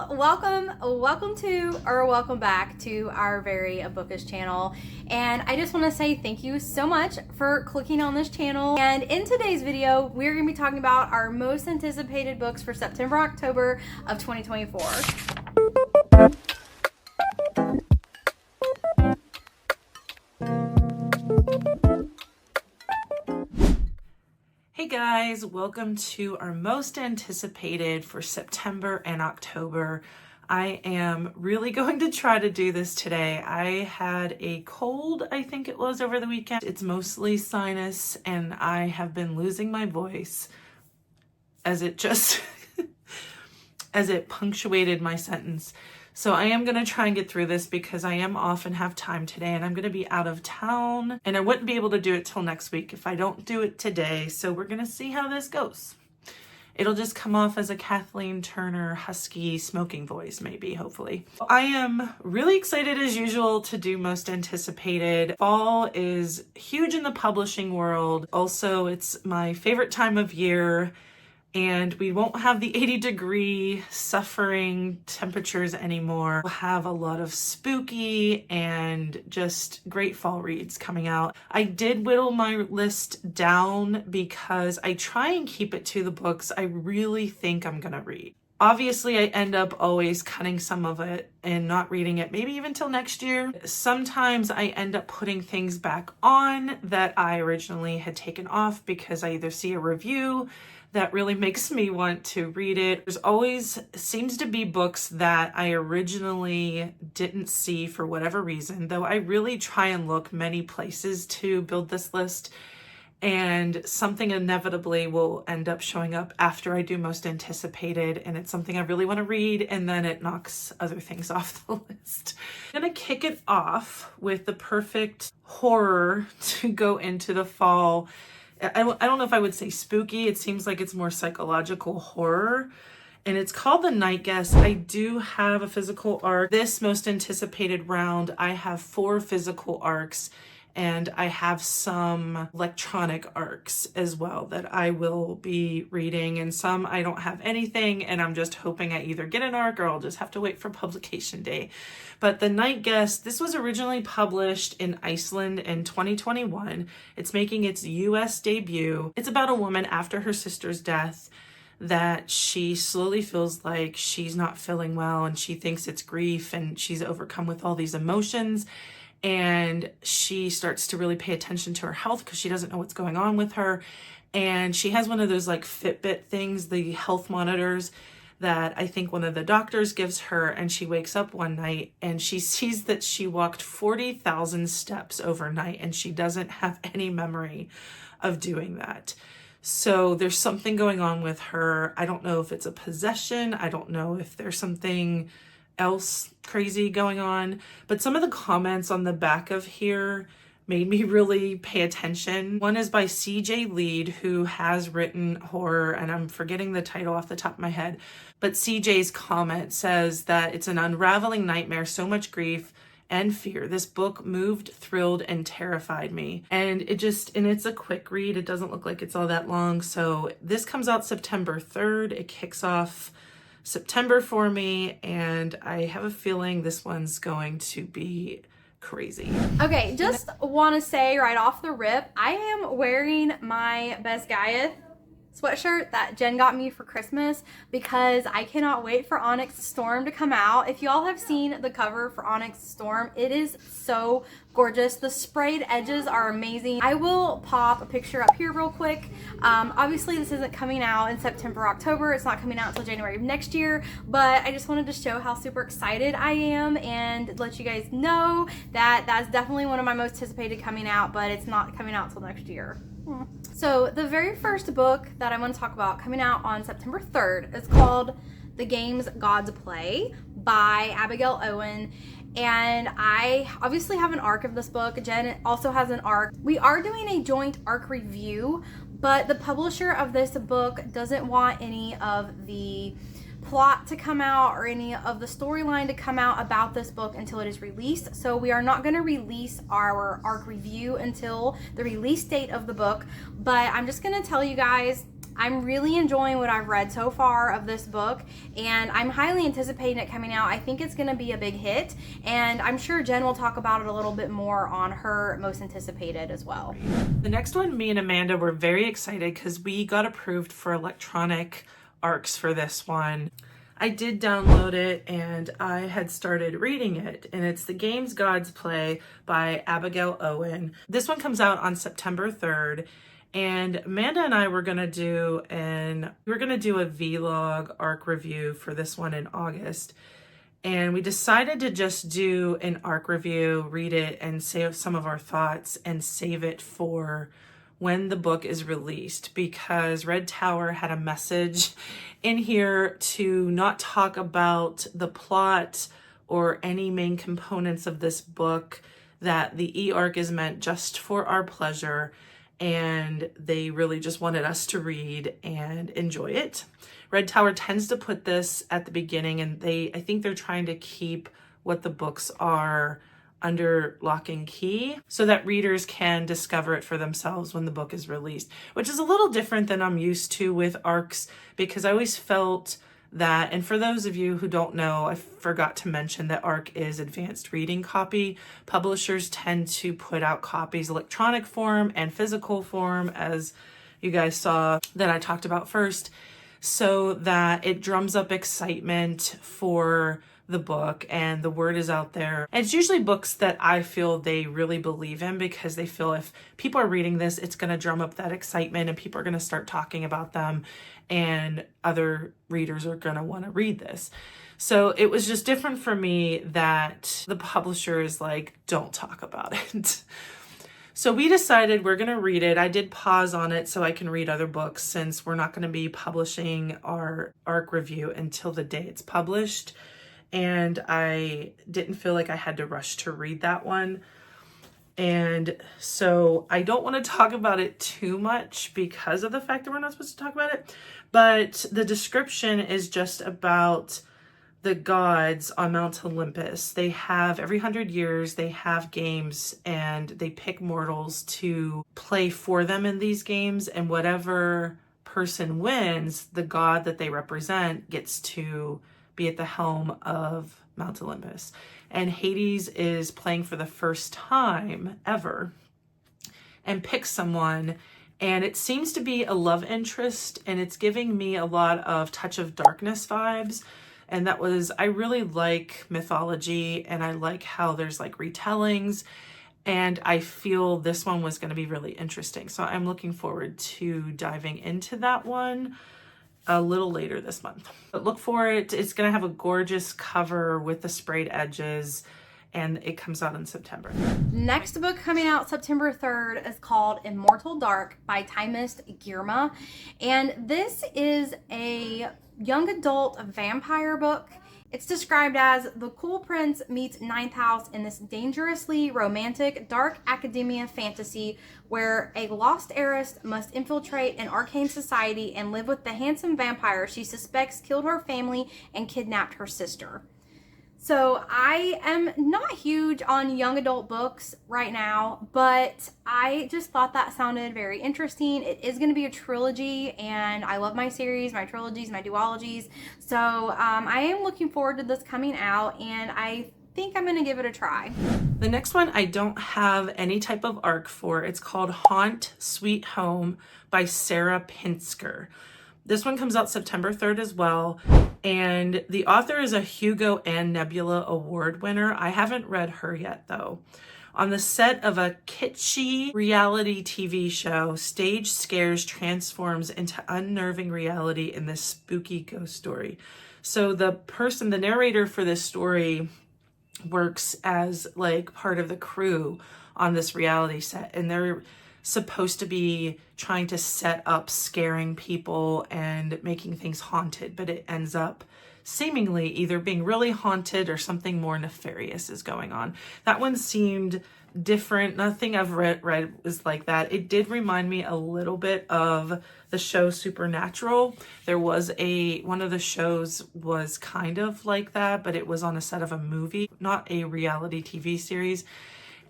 Well, welcome back to our very bookish channel. And I just want to say thank you so much for clicking on this channel. And in today's video, we're going to be talking about our most anticipated books for September, October of 2024. Hey guys, welcome to our most anticipated for September and October. I am really going to try to do this today. I had a cold, I think it was, over the weekend. It's mostly sinus and I have been losing my voice as it just as it punctuated my sentence. So I am going to try and get through this because I am off and have time today, and I'm going to be out of town and I wouldn't be able to do it till next week if I don't do it today. So we're going to see how this goes. It'll just come off as a Kathleen Turner husky smoking voice, maybe, hopefully. I am really excited as usual to do most anticipated. Fall is huge in the publishing world. Also, it's my favorite time of year. And we won't have the 80-degree suffering temperatures anymore. We'll have a lot of spooky and just great fall reads coming out. I did whittle my list down because I try and keep it to the books I really think I'm gonna read. Obviously, I end up always cutting some of it and not reading it, maybe even till next year. Sometimes I end up putting things back on that I originally had taken off because I either see a review that really makes me want to read it. There's always seems to be books that I originally didn't see for whatever reason, though I really try and look many places to build this list, and something inevitably will end up showing up after I do most anticipated, and it's something I really want to read, and then it knocks other things off the list. I'm gonna kick it off with the perfect horror to go into the fall. I don't know if I would say spooky. It seems like it's more psychological horror. And it's called The Night Guest. I do have a physical arc. This most anticipated round, I have 4 physical arcs. And I have some electronic arcs as well that I will be reading. And some I don't have anything. And I'm just hoping I either get an arc or I'll just have to wait for publication day. But The Night Guest, this was originally published in Iceland in 2021. It's making its US debut. It's about a woman after her sister's death that she slowly feels like she's not feeling well, and she thinks it's grief, and she's overcome with all these emotions. And she starts to really pay attention to her health because she doesn't know what's going on with her. And she has one of those like Fitbit things, the health monitors that I think one of the doctors gives her. And she wakes up one night and she sees that she walked 40,000 steps overnight, and she doesn't have any memory of doing that. So there's something going on with her. I don't know if it's a possession. I don't know if there's something else crazy going on, but some of the comments on the back of here made me really pay attention. One is by CJ Lead, who has written horror, and I'm forgetting the title off the top of my head, but CJ's comment says that it's an unraveling nightmare, so much grief and fear. This book moved, thrilled, and terrified me. And it's a quick read. It doesn't look like it's all that long. So this comes out September 3rd. It kicks off September for me, and I have a feeling this one's going to be crazy. Okay, just want to say right off the rip, I am wearing my Best Gaiath sweatshirt that Jen got me for Christmas because I cannot wait for Onyx Storm to come out. If y'all have seen the cover for Onyx Storm, it is so gorgeous. The sprayed edges are amazing. I will pop a picture up here real quick. Obviously this isn't coming out in September, October. It's not coming out until January of next year, but I just wanted to show how super excited I am and let you guys know that that's definitely one of my most anticipated coming out, but it's not coming out until next year. So the very first book that I'm going to talk about coming out on September 3rd is called The Games Gods Play by Abigail Owen. And I obviously have an arc of this book. Jen also has an arc. We are doing a joint arc review, but the publisher of this book doesn't want any of the plot to come out or any of the storyline to come out about this book until it is released. So we are not going to release our arc review until the release date of the book, but I'm just going to tell you guys I'm really enjoying what I've read so far of this book, and I'm highly anticipating it coming out. I think it's going to be a big hit, and I'm sure Jen will talk about it a little bit more on her most anticipated as well. The next one, me and Amanda were very excited because we got approved for electronic ARCs for this one. I did download it and I had started reading it, and it's The Games Gods Play by Abigail Owen. This one comes out on September 3rd, and Amanda and I were gonna do a vlog ARC review for this one in August. And we decided to just do an ARC review, read it, and save some of our thoughts and save it for when the book is released, because Red Tower had a message in here to not talk about the plot or any main components of this book, that the e-ARC is meant just for our pleasure, and they really just wanted us to read and enjoy it. Red Tower tends to put this at the beginning, and I think they're trying to keep what the books are under lock and key so that readers can discover it for themselves when the book is released, which is a little different than I'm used to with ARCs, because I always felt that, and for those of you who don't know, I forgot to mention that ARC is advanced reading copy. Publishers tend to put out copies electronic form and physical form, as you guys saw that I talked about first, so that it drums up excitement for the book and the word is out there. And it's usually books that I feel they really believe in, because they feel if people are reading this, it's going to drum up that excitement and people are going to start talking about them and other readers are going to want to read this. So it was just different for me that the publisher is like, don't talk about it. So we decided we're going to read it. I did pause on it so I can read other books, since we're not going to be publishing our ARC review until the day it's published. And I didn't feel like I had to rush to read that one. And so I don't want to talk about it too much because of the fact that we're not supposed to talk about it. But the description is just about the gods on Mount Olympus. They have, every 100 years, they have games and they pick mortals to play for them in these games. And whatever person wins, the god that they represent gets to be at the helm of Mount Olympus. And Hades is playing for the first time ever and picks someone, and it seems to be a love interest, and it's giving me a lot of Touch of Darkness vibes. And I really like mythology, and I like how there's like retellings, and I feel this one was going to be really interesting. So I'm looking forward to diving into that one a little later this month. But look for it. It's going to have a gorgeous cover with the sprayed edges, and it comes out in September. Next book coming out September 3rd is called Immortal Dark by Timist Girma. And this is a young adult vampire book. It's described as the cool prince meets ninth house in this dangerously romantic dark academia fantasy where a lost heiress must infiltrate an arcane society and live with the handsome vampire she suspects killed her family and kidnapped her sister. So I am not huge on young adult books right now, but I just thought that sounded very interesting. It is going to be a trilogy, and I love my series, my trilogies, my duologies. So I am looking forward to this coming out, and I think I'm going to give it a try. The next one I don't have any type of ARC for. It's called Haunt Sweet Home by Sarah Pinsker. This one comes out September 3rd as well. And the author is a Hugo and Nebula Award winner. I haven't read her yet, though. On the set of a kitschy reality TV show, stage scares transforms into unnerving reality in this spooky ghost story. So the narrator for this story works as like part of the crew on this reality set, and they're supposed to be trying to set up scaring people and making things haunted, but it ends up seemingly either being really haunted or something more nefarious is going on. That one seemed different. Nothing I've read is like that. It did remind me a little bit of the show Supernatural. There was one of the shows was kind of like that, but it was on a set of a movie, not a reality TV series.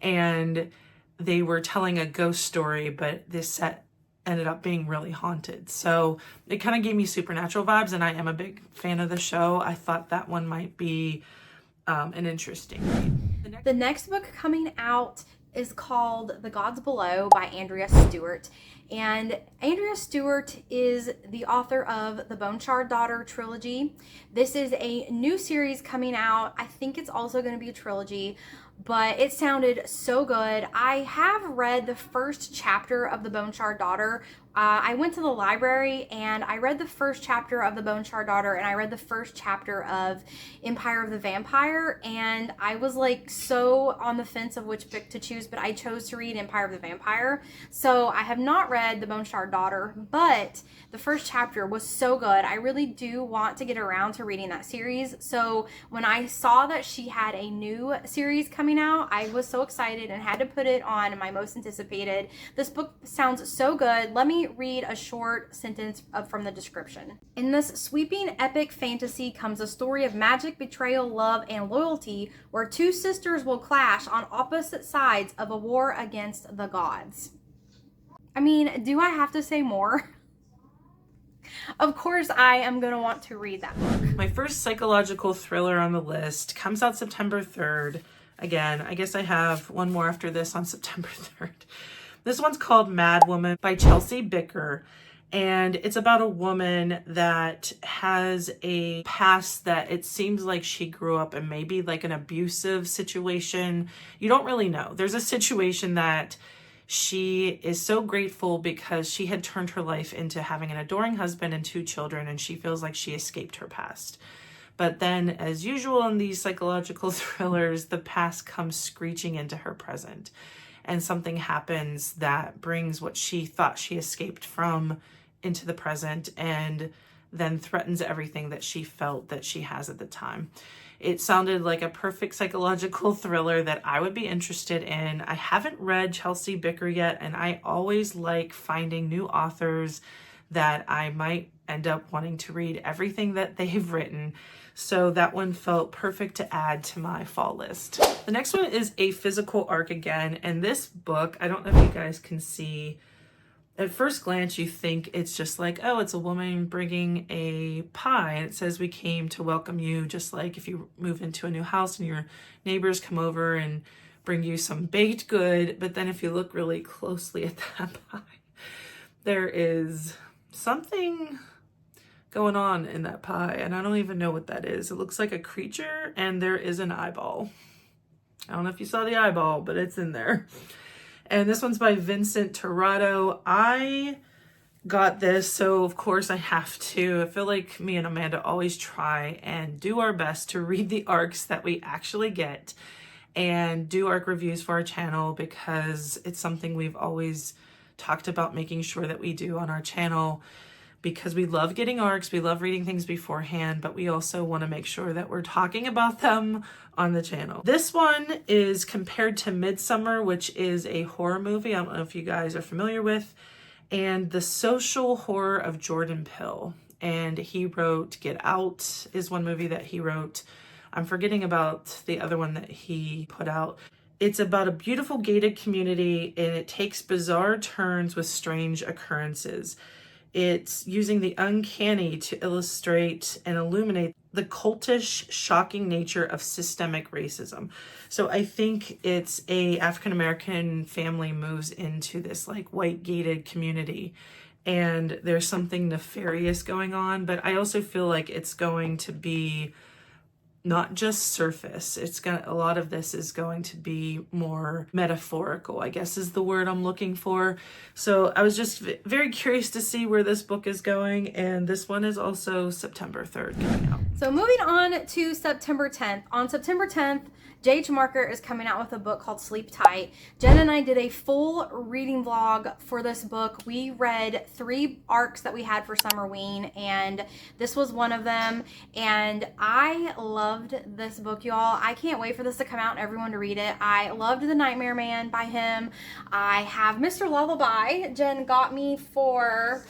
And they were telling a ghost story, but this set ended up being really haunted. So it kind of gave me supernatural vibes, and I am a big fan of the show. I thought that one might be an interesting read. The next book coming out is called The Gods Below by Andrea Stewart. And Andrea Stewart is the author of the Bone Shard Daughter trilogy. This is a new series coming out. I think it's also going to be a trilogy, but it sounded so good. I have read the first chapter of the Bone Shard Daughter. I went to the library and I read the first chapter of the Bone Shard Daughter, and I read the first chapter of Empire of the Vampire, and I was like so on the fence of which book to choose, but I chose to read Empire of the Vampire. So I have not read the Bone Shard Daughter, but the first chapter was so good. I really do want to get around to reading that series. So when I saw that she had a new series coming out, I was so excited and had to put it on my most anticipated. This book sounds so good. Let me read a short sentence from the description. In this sweeping epic fantasy comes a story of magic, betrayal, love, and loyalty, where two sisters will clash on opposite sides of a war against the gods. I mean, do I have to say more? Of course I am going to want to read that book. My first psychological thriller on the list comes out September 3rd. Again, I guess I have one more after this on September 3rd. This one's called Mad Woman by Chelsea Bicker, and it's about a woman that has a past that it seems like she grew up in maybe like an abusive situation. You don't really know. There's a situation that she is so grateful because she had turned her life into having an adoring husband and 2 children, and she feels like she escaped her past. But then, as usual in these psychological thrillers, the past comes screeching into her present. And something happens that brings what she thought she escaped from into the present, and then threatens everything that she felt that she has at the time. It sounded like a perfect psychological thriller that I would be interested in. I haven't read Chelsea Bicker yet, and I always like finding new authors that I might end up wanting to read everything that they've written. So that one felt perfect to add to my fall list. The next one is a physical arc again. And this book, I don't know if you guys can see, at first glance, you think it's just like, oh, it's a woman bringing a pie. And it says, we came to welcome you, just like if you move into a new house and your neighbors come over and bring you some baked good. But then if you look really closely at that pie, there is something going on in that pie, and I don't even know what that is. It looks like a creature, and there is an eyeball. I don't know if you saw the eyeball, but it's in there. And this one's by Vincent Torrado. I got this, so of course I have to. I feel like me and Amanda always try and do our best to read the arcs that we actually get and do arc reviews for our channel, because it's something we've always talked about making sure that we do on our channel, because we love getting arcs, we love reading things beforehand, but we also want to make sure that we're talking about them on the channel. This one is compared to Midsummer, which is a horror movie. I don't know if you guys are familiar with, and the social horror of Jordan Peele. And he wrote Get Out is one movie that he wrote. I'm forgetting about the other one that he put out. It's about a beautiful gated community, and it takes bizarre turns with strange occurrences. It's using the uncanny to illustrate and illuminate the cultish, shocking nature of systemic racism. So I think it's a African-American family moves into this like white gated community, and there's something nefarious going on, but I also feel like it's going to be not just surface. A lot of this is going to be more metaphorical, I guess is the word I'm looking for. So I was just very curious to see where this book is going, and this one is also September 3rd coming out. So moving on to September 10th. On September 10th, J.H. Marker is coming out with a book called Sleep Tight. Jen and I did a full reading vlog for this book. We read 3 arcs that we had for Summerween, and this was one of them. And I loved this book, y'all. I can't wait for this to come out and everyone to read it. I loved The Nightmare Man by him. I have Mr. Lullaby. Jen got me for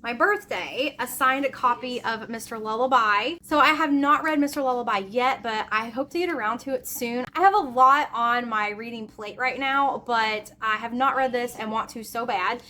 my birthday, a signed copy of Mr. Lullaby. So I have not read Mr. Lullaby yet, but I hope to get around to it soon. I have a lot on my reading plate right now, but I have not read this and want to so bad.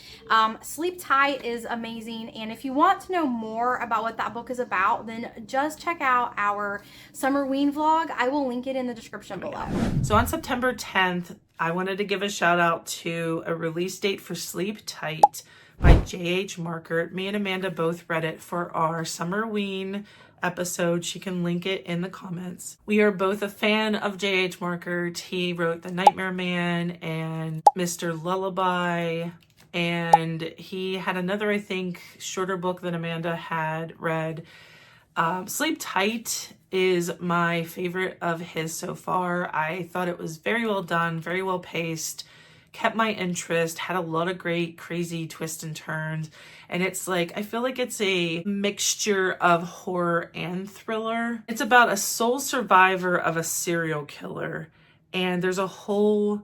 Sleep Tight is amazing, and if you want to know more about what that book is about, then just check out our Summerween vlog. I will link it in the description below. So on September 10th, I wanted to give a shout out to a release date for Sleep Tight by J.H. Markert. Me and Amanda both read it for our Summerween episode. She can link it in the comments. We are both a fan of J.H. Markert. He wrote The Nightmare Man and Mr. Lullaby, and he had another, I think, shorter book that Amanda had read. Sleep Tight is my favorite of his so far. I thought it was very well done, very well paced, kept my interest, had a lot of great crazy twists and turns, and it's like, I feel like it's a mixture of horror and thriller. It's about a sole survivor of a serial killer, and there's a whole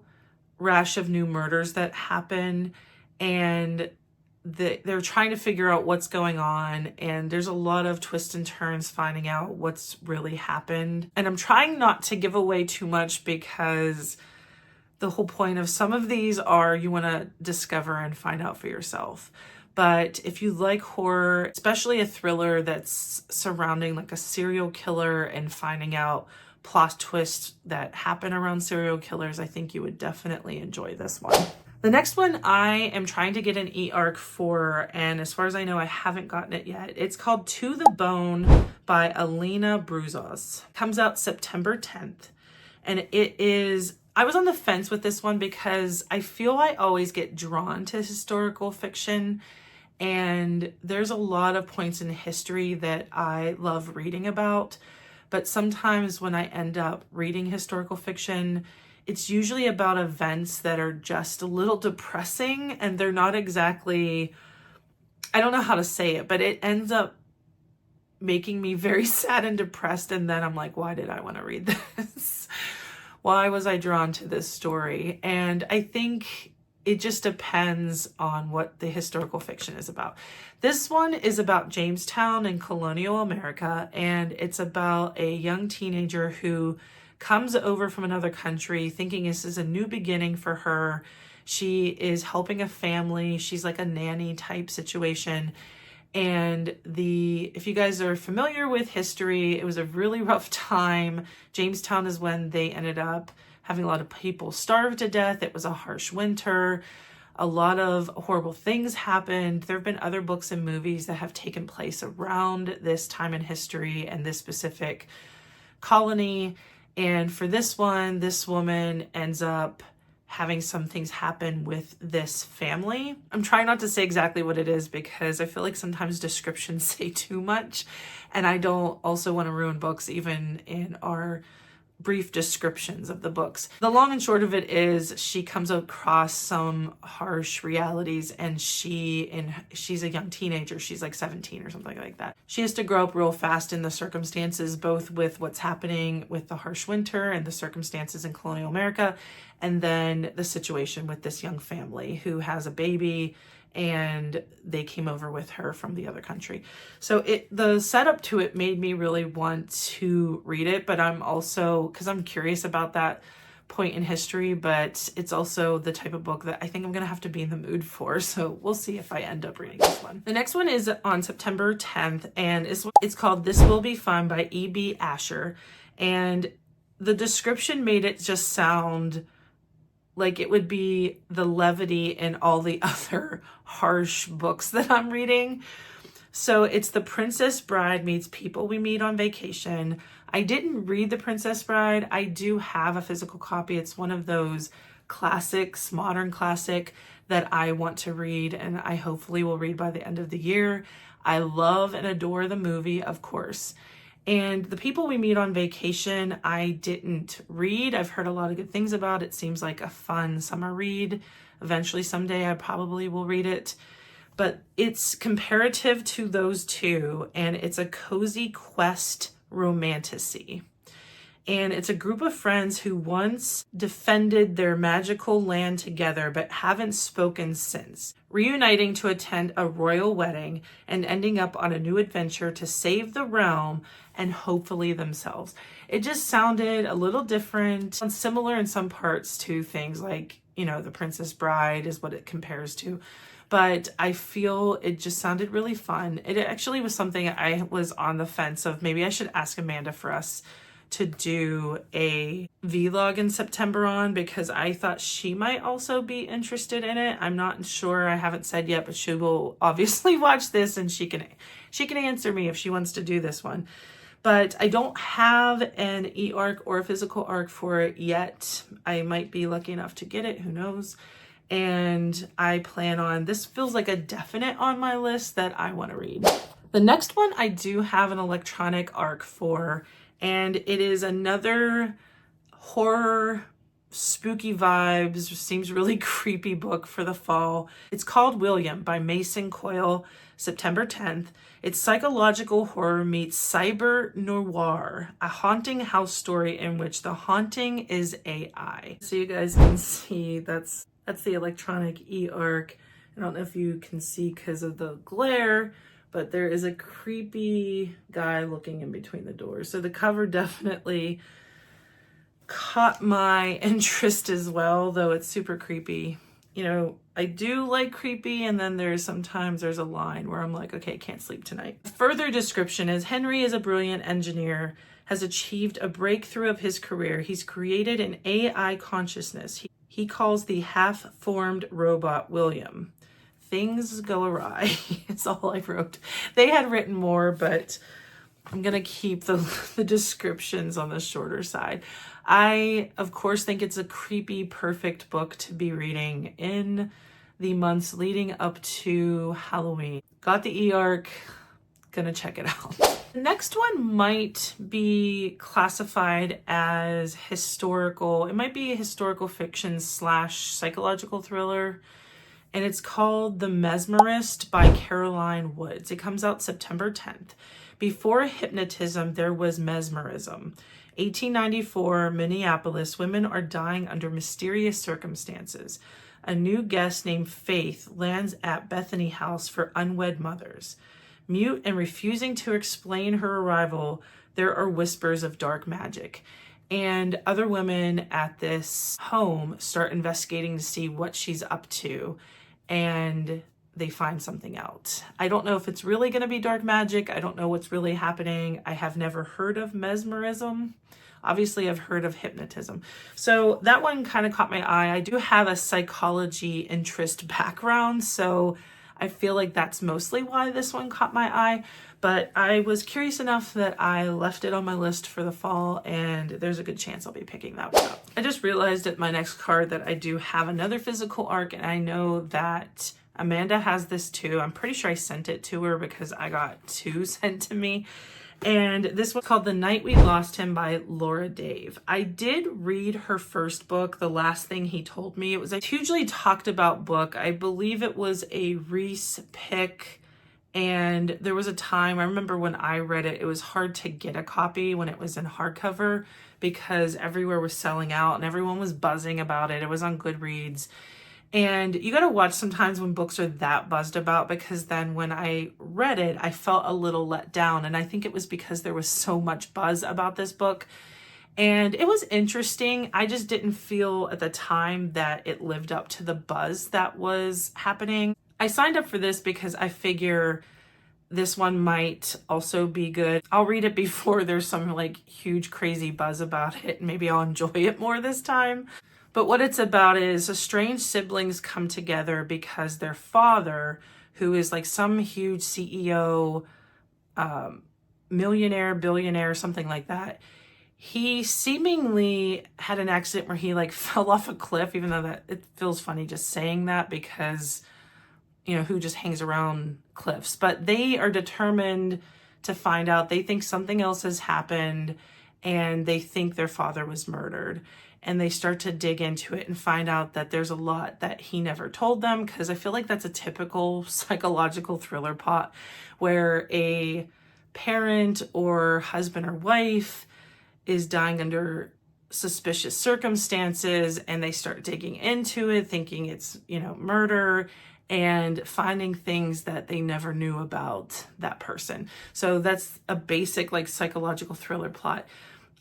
rash of new murders that happen, and they're trying to figure out what's going on, and there's a lot of twists and turns finding out what's really happened. And I'm trying not to give away too much, because the whole point of some of these are you want to discover and find out for yourself. But if you like horror, especially a thriller that's surrounding like a serial killer and finding out plot twists that happen around serial killers, I think you would definitely enjoy this one. The next one I am trying to get an e-arc for, and as far as I know, I haven't gotten it yet. It's called To the Bone by Alina Bruzos. Comes out September 10th. And it is, I was on the fence with this one because I feel I always get drawn to historical fiction, and there's a lot of points in history that I love reading about. But sometimes when I end up reading historical fiction, it's usually about events that are just a little depressing, and they're not exactly, I don't know how to say it, but it ends up making me very sad and depressed. And then I'm like, why did I want to read this? Why was I drawn to this story? And I think it just depends on what the historical fiction is about. This one is about Jamestown in colonial America, and it's about a young teenager who comes over from another country thinking this is a new beginning for her. She is helping a family. She's like a nanny type situation. And if you guys are familiar with history, it was a really rough time. Jamestown is when they ended up having a lot of people starve to death. It was a harsh winter. A lot of horrible things happened. There have been other books and movies that have taken place around this time in history and this specific colony. And for this one, this woman ends up having some things happen with this family. I'm trying not to say exactly what it is because I feel like sometimes descriptions say too much, and I don't also want to ruin books even in our brief descriptions of the books. The long and short of it is she comes across some harsh realities, and she's a young teenager. She's like 17 or something like that. She has to grow up real fast in the circumstances, both with what's happening with the harsh winter and the circumstances in colonial America, and then the situation with this young family who has a baby, and they came over with her from the other country. So the setup to it made me really want to read it, but I'm also, because I'm curious about that point in history, but it's also the type of book that I think I'm gonna have to be in the mood for, so we'll see if I end up reading this one. The next one is on September 10th, and it's called This Will Be Fun by E.B. Asher, and the description made it just sound like it would be the levity in all the other harsh books that I'm reading. So it's The Princess Bride meets People We Meet on Vacation. I didn't read The Princess Bride. I do have a physical copy. It's one of those classics, modern classic, that I want to read, and I hopefully will read by the end of the year. I love and adore the movie, of course. And The People We Meet on Vacation, I didn't read. I've heard a lot of good things about it. It seems like a fun summer read. Eventually, someday, I probably will read it. But it's comparative to those two, and it's a cozy quest romantasy. And it's a group of friends who once defended their magical land together but haven't spoken since, reuniting to attend a royal wedding and ending up on a new adventure to save the realm and hopefully themselves. It just sounded a little different and similar in some parts to things like, The Princess Bride is what it compares to. But I feel it just sounded really fun. It actually was something I was on the fence of. Maybe I should ask Amanda for us to do a vlog in September on, because I thought she might also be interested in it. I'm not sure. I haven't said yet, but she will obviously watch this and she can answer me if she wants to do this one. But I don't have an e-arc or a physical arc for it yet. I might be lucky enough to get it, who knows. And I plan on, this feels like a definite on my list that I want to read. The next one I do have an electronic arc for, and it is another horror, spooky vibes, seems really creepy book for the fall. It's called William by Mason Coyle, September 10th. It's psychological horror meets cyber noir, a haunting house story in which the haunting is AI. So you guys can see that's the electronic e-arc. I don't know if you can see because of the glare, but there is a creepy guy looking in between the doors. So the cover definitely caught my interest as well, though it's super creepy. I do like creepy, and then sometimes there's a line where I'm like, okay, can't sleep tonight. Further description is Henry is a brilliant engineer, has achieved a breakthrough of his career. He's created an AI consciousness. He calls the half-formed robot William. Things go awry. It's all I wrote. They had written more, but I'm going to keep the descriptions on the shorter side. I, of course, think it's a creepy, perfect book to be reading in the months leading up to Halloween. Got the e-arc. Gonna check it out. The next one might be classified as historical. It might be a historical fiction / psychological thriller. And it's called The Mesmerist by Caroline Woods. It comes out September 10th. Before hypnotism, there was mesmerism. 1894, Minneapolis, women are dying under mysterious circumstances. A new guest named Faith lands at Bethany House for unwed mothers. Mute and refusing to explain her arrival, there are whispers of dark magic. And other women at this home start investigating to see what she's up to, and they find something out. I don't know if it's really going to be dark magic. I don't know what's really happening. I have never heard of mesmerism. Obviously, I've heard of hypnotism. So that one kind of caught my eye. I do have a psychology interest background, so I feel like that's mostly why this one caught my eye. But I was curious enough that I left it on my list for the fall, and there's a good chance I'll be picking that one up. I just realized at my next card that I do have another physical arc, and I know that Amanda has this too. I'm pretty sure I sent it to her because I got 2 sent to me. And this was called The Night We Lost Him by Laura Dave. I did read her first book, The Last Thing He Told Me. It was a hugely talked about book. I believe it was a Reese pick. And there was a time, I remember when I read it, it was hard to get a copy when it was in hardcover because everywhere was selling out and everyone was buzzing about it. It was on Goodreads. And you got to watch sometimes when books are that buzzed about, because then when I read it, I felt a little let down. And I think it was because there was so much buzz about this book. And it was interesting. I just didn't feel at the time that it lived up to the buzz that was happening. I signed up for this because I figure this one might also be good. I'll read it before there's some like huge crazy buzz about it. Maybe I'll enjoy it more this time. But what it's about is estranged siblings come together because their father, who is like some huge CEO, millionaire, billionaire, something like that, he seemingly had an accident where he like fell off a cliff, even though that it feels funny just saying that because, who just hangs around cliffs. But they are determined to find out. They think something else has happened and they think their father was murdered. And they start to dig into it and find out that there's a lot that he never told them, because I feel like that's a typical psychological thriller plot where a parent or husband or wife is dying under suspicious circumstances, and they start digging into it thinking it's, you know, murder, and finding things that they never knew about that person. So that's a basic like psychological thriller plot.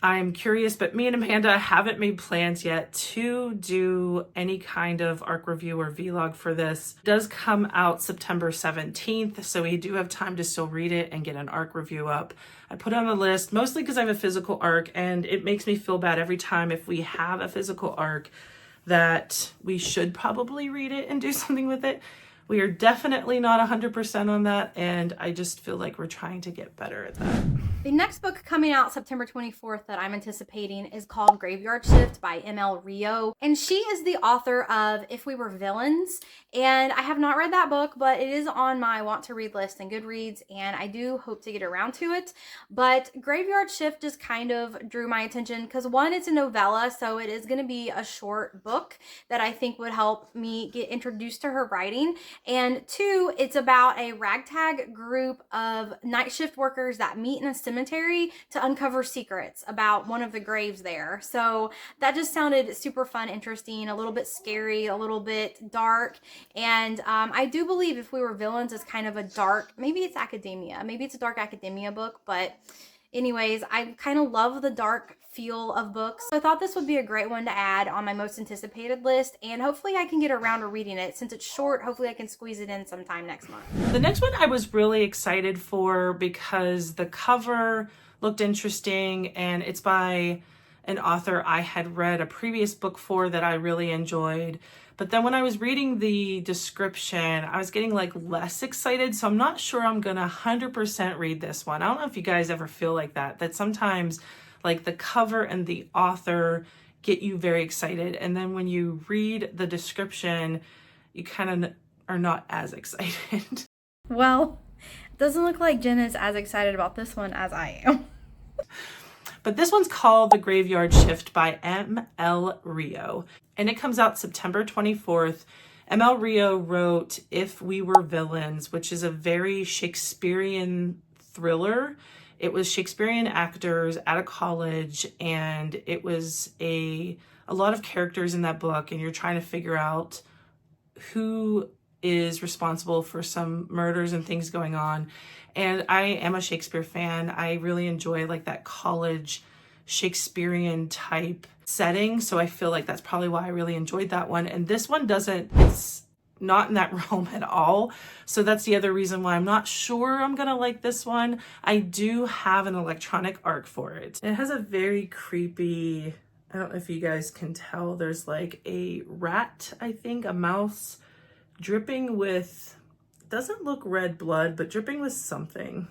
I'm curious, but me and Amanda haven't made plans yet to do any kind of ARC review or vlog for this. It does come out September 17th, so we do have time to still read it and get an ARC review up. I put it on the list mostly because I have a physical ARC, and it makes me feel bad every time if we have a physical ARC that we should probably read it and do something with it. We are definitely not 100% on that, and I just feel like we're trying to get better at that. The next book coming out September 24th that I'm anticipating is called Graveyard Shift by M.L. Rio. And she is the author of If We Were Villains. And I have not read that book, but it is on my want to read list in Goodreads, and I do hope to get around to it. But Graveyard Shift just kind of drew my attention because one, it's a novella, so it is going to be a short book that I think would help me get introduced to her writing. And two, it's about a ragtag group of night shift workers that meet in a cemetery to uncover secrets about one of the graves there. So that just sounded super fun, interesting, a little bit scary, a little bit dark. And I do believe If We Were Villains is kind of a dark, maybe it's academia, maybe it's a dark academia book, but anyways, I kind of love the dark feel of books. So I thought this would be a great one to add on my most anticipated list, and hopefully I can get around to reading it. Since it's short, hopefully I can squeeze it in sometime next month. The next one I was really excited for because the cover looked interesting, and it's by an author I had read a previous book for that I really enjoyed. But then when I was reading the description, I was getting like less excited. So I'm not sure I'm gonna 100% read this one. I don't know if you guys ever feel like that sometimes like the cover and the author get you very excited. And then when you read the description, you kind of are not as excited. Well, it doesn't look like Jen is as excited about this one as I am. But this one's called The Graveyard Shift by M.L. Rio, and it comes out September 24th. M.L. Rio wrote If We Were Villains, which is a very Shakespearean thriller. It was Shakespearean actors at a college, and it was a lot of characters in that book, and you're trying to figure out who is responsible for some murders and things going on. And I am a Shakespeare fan. I really enjoy like that college Shakespearean type setting. So I feel like that's probably why I really enjoyed that one. And this one it's not in that realm at all. So that's the other reason why I'm not sure I'm gonna like this one. I do have an electronic ARC for it. It has a very creepy, I don't know if you guys can tell, there's like a rat, I think, a mouse dripping with, doesn't look red blood, but dripping with something.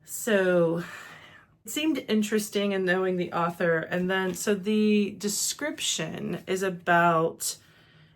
So it seemed interesting in knowing the author. And then, so the description is about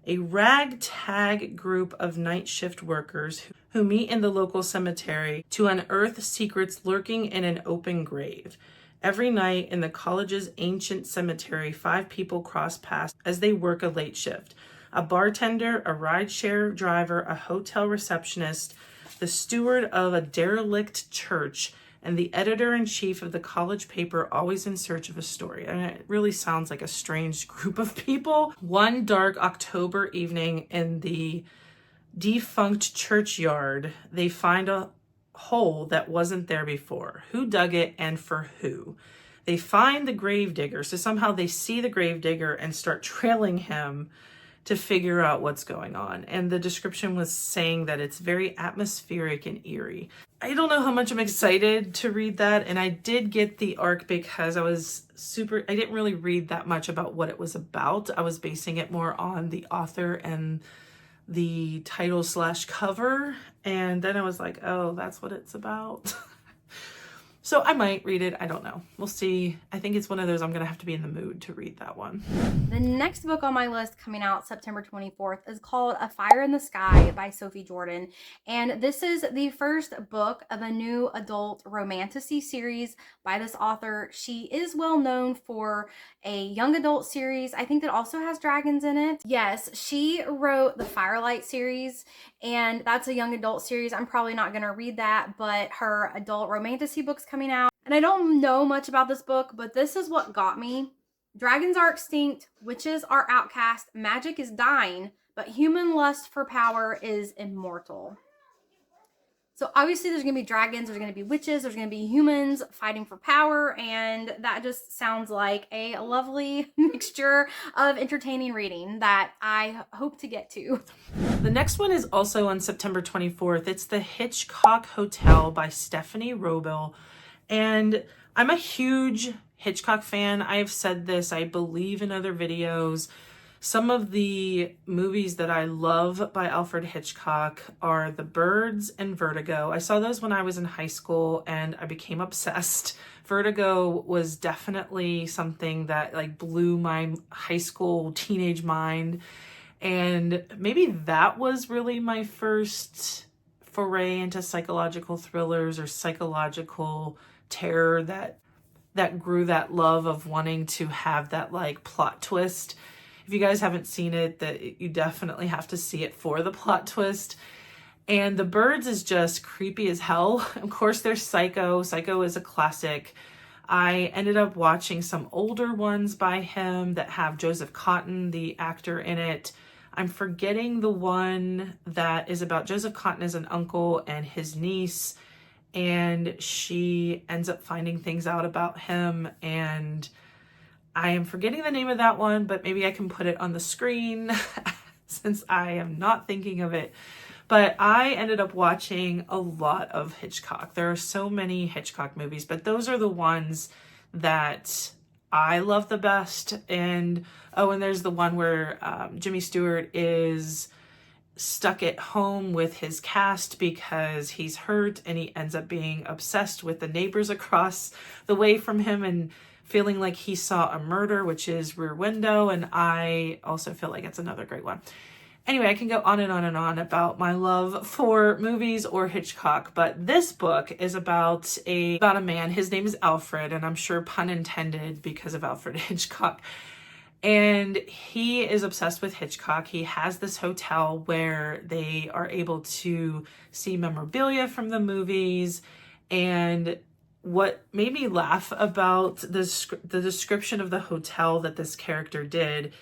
a ragtag group of night shift workers who meet in the local cemetery to unearth secrets lurking in an open grave. Every night in the college's ancient cemetery, 5 people cross paths as they work a late shift. A bartender, a rideshare driver, a hotel receptionist, the steward of a derelict church, and the editor-in-chief of the college paper, always in search of a story. I mean, it really sounds like a strange group of people. One dark October evening in the defunct churchyard, they find a hole that wasn't there before. Who dug it and for who? They find the gravedigger, so somehow they see the gravedigger and start trailing him to figure out what's going on. And the description was saying that it's very atmospheric and eerie. I don't know how much I'm excited to read that. And I did get the ARC because I didn't really read that much about what it was about. I was basing it more on the author and the title / cover. And then I was like, oh, that's what it's about. So I might read it. I don't know. We'll see. I think it's one of those I'm going to have to be in the mood to read that one. The next book on my list coming out September 24th is called A Fire in the Sky by Sophie Jordan. And this is the first book of a new adult romantasy series by this author. She is well known for a young adult series, I think, that also has dragons in it. Yes, she wrote the Firelight series, and that's a young adult series. I'm probably not going to read that, but her adult romantasy book's coming out. And I don't know much about this book, but this is what got me. Dragons are extinct, witches are outcast, magic is dying, but human lust for power is immortal. So obviously there's going to be dragons, there's going to be witches, there's going to be humans fighting for power, and that just sounds like a lovely mixture of entertaining reading that I hope to get to. The next one is also on September 24th. It's The Hitchcock Hotel by Stephanie Roble. And I'm a huge Hitchcock fan. I have said this, I believe, in other videos. Some of the movies that I love by Alfred Hitchcock are The Birds and Vertigo. I saw those when I was in high school and I became obsessed. Vertigo was definitely something that like blew my high school teenage mind. And maybe that was really my first foray into psychological thrillers or psychological terror that grew that love of wanting to have that like plot twist. If you guys haven't seen it, that you definitely have to see it for the plot twist. And The Birds is just creepy as hell. Of course, there's Psycho. Psycho is a classic. I ended up watching some older ones by him that have Joseph Cotten, the actor, in it. I'm forgetting the one that is about Joseph Cotten as an uncle and his niece, and she ends up finding things out about him, and I am forgetting the name of that one, but maybe I can put it on the screen since I am not thinking of it. But I ended up watching a lot of Hitchcock. There are so many Hitchcock movies, but those are the ones that I love the best. And there's the one where Jimmy Stewart is stuck at home with his cast because he's hurt and he ends up being obsessed with the neighbors across the way from him and feeling like he saw a murder, which is Rear Window. And I also feel like it's another great one. Anyway, I can go on and on and on about my love for movies or Hitchcock, but this book is about a man. His name is Alfred, and I'm sure pun intended because of Alfred Hitchcock. And he is obsessed with Hitchcock. He has this hotel where they are able to see memorabilia from the movies. And what made me laugh about the description of the hotel that this character did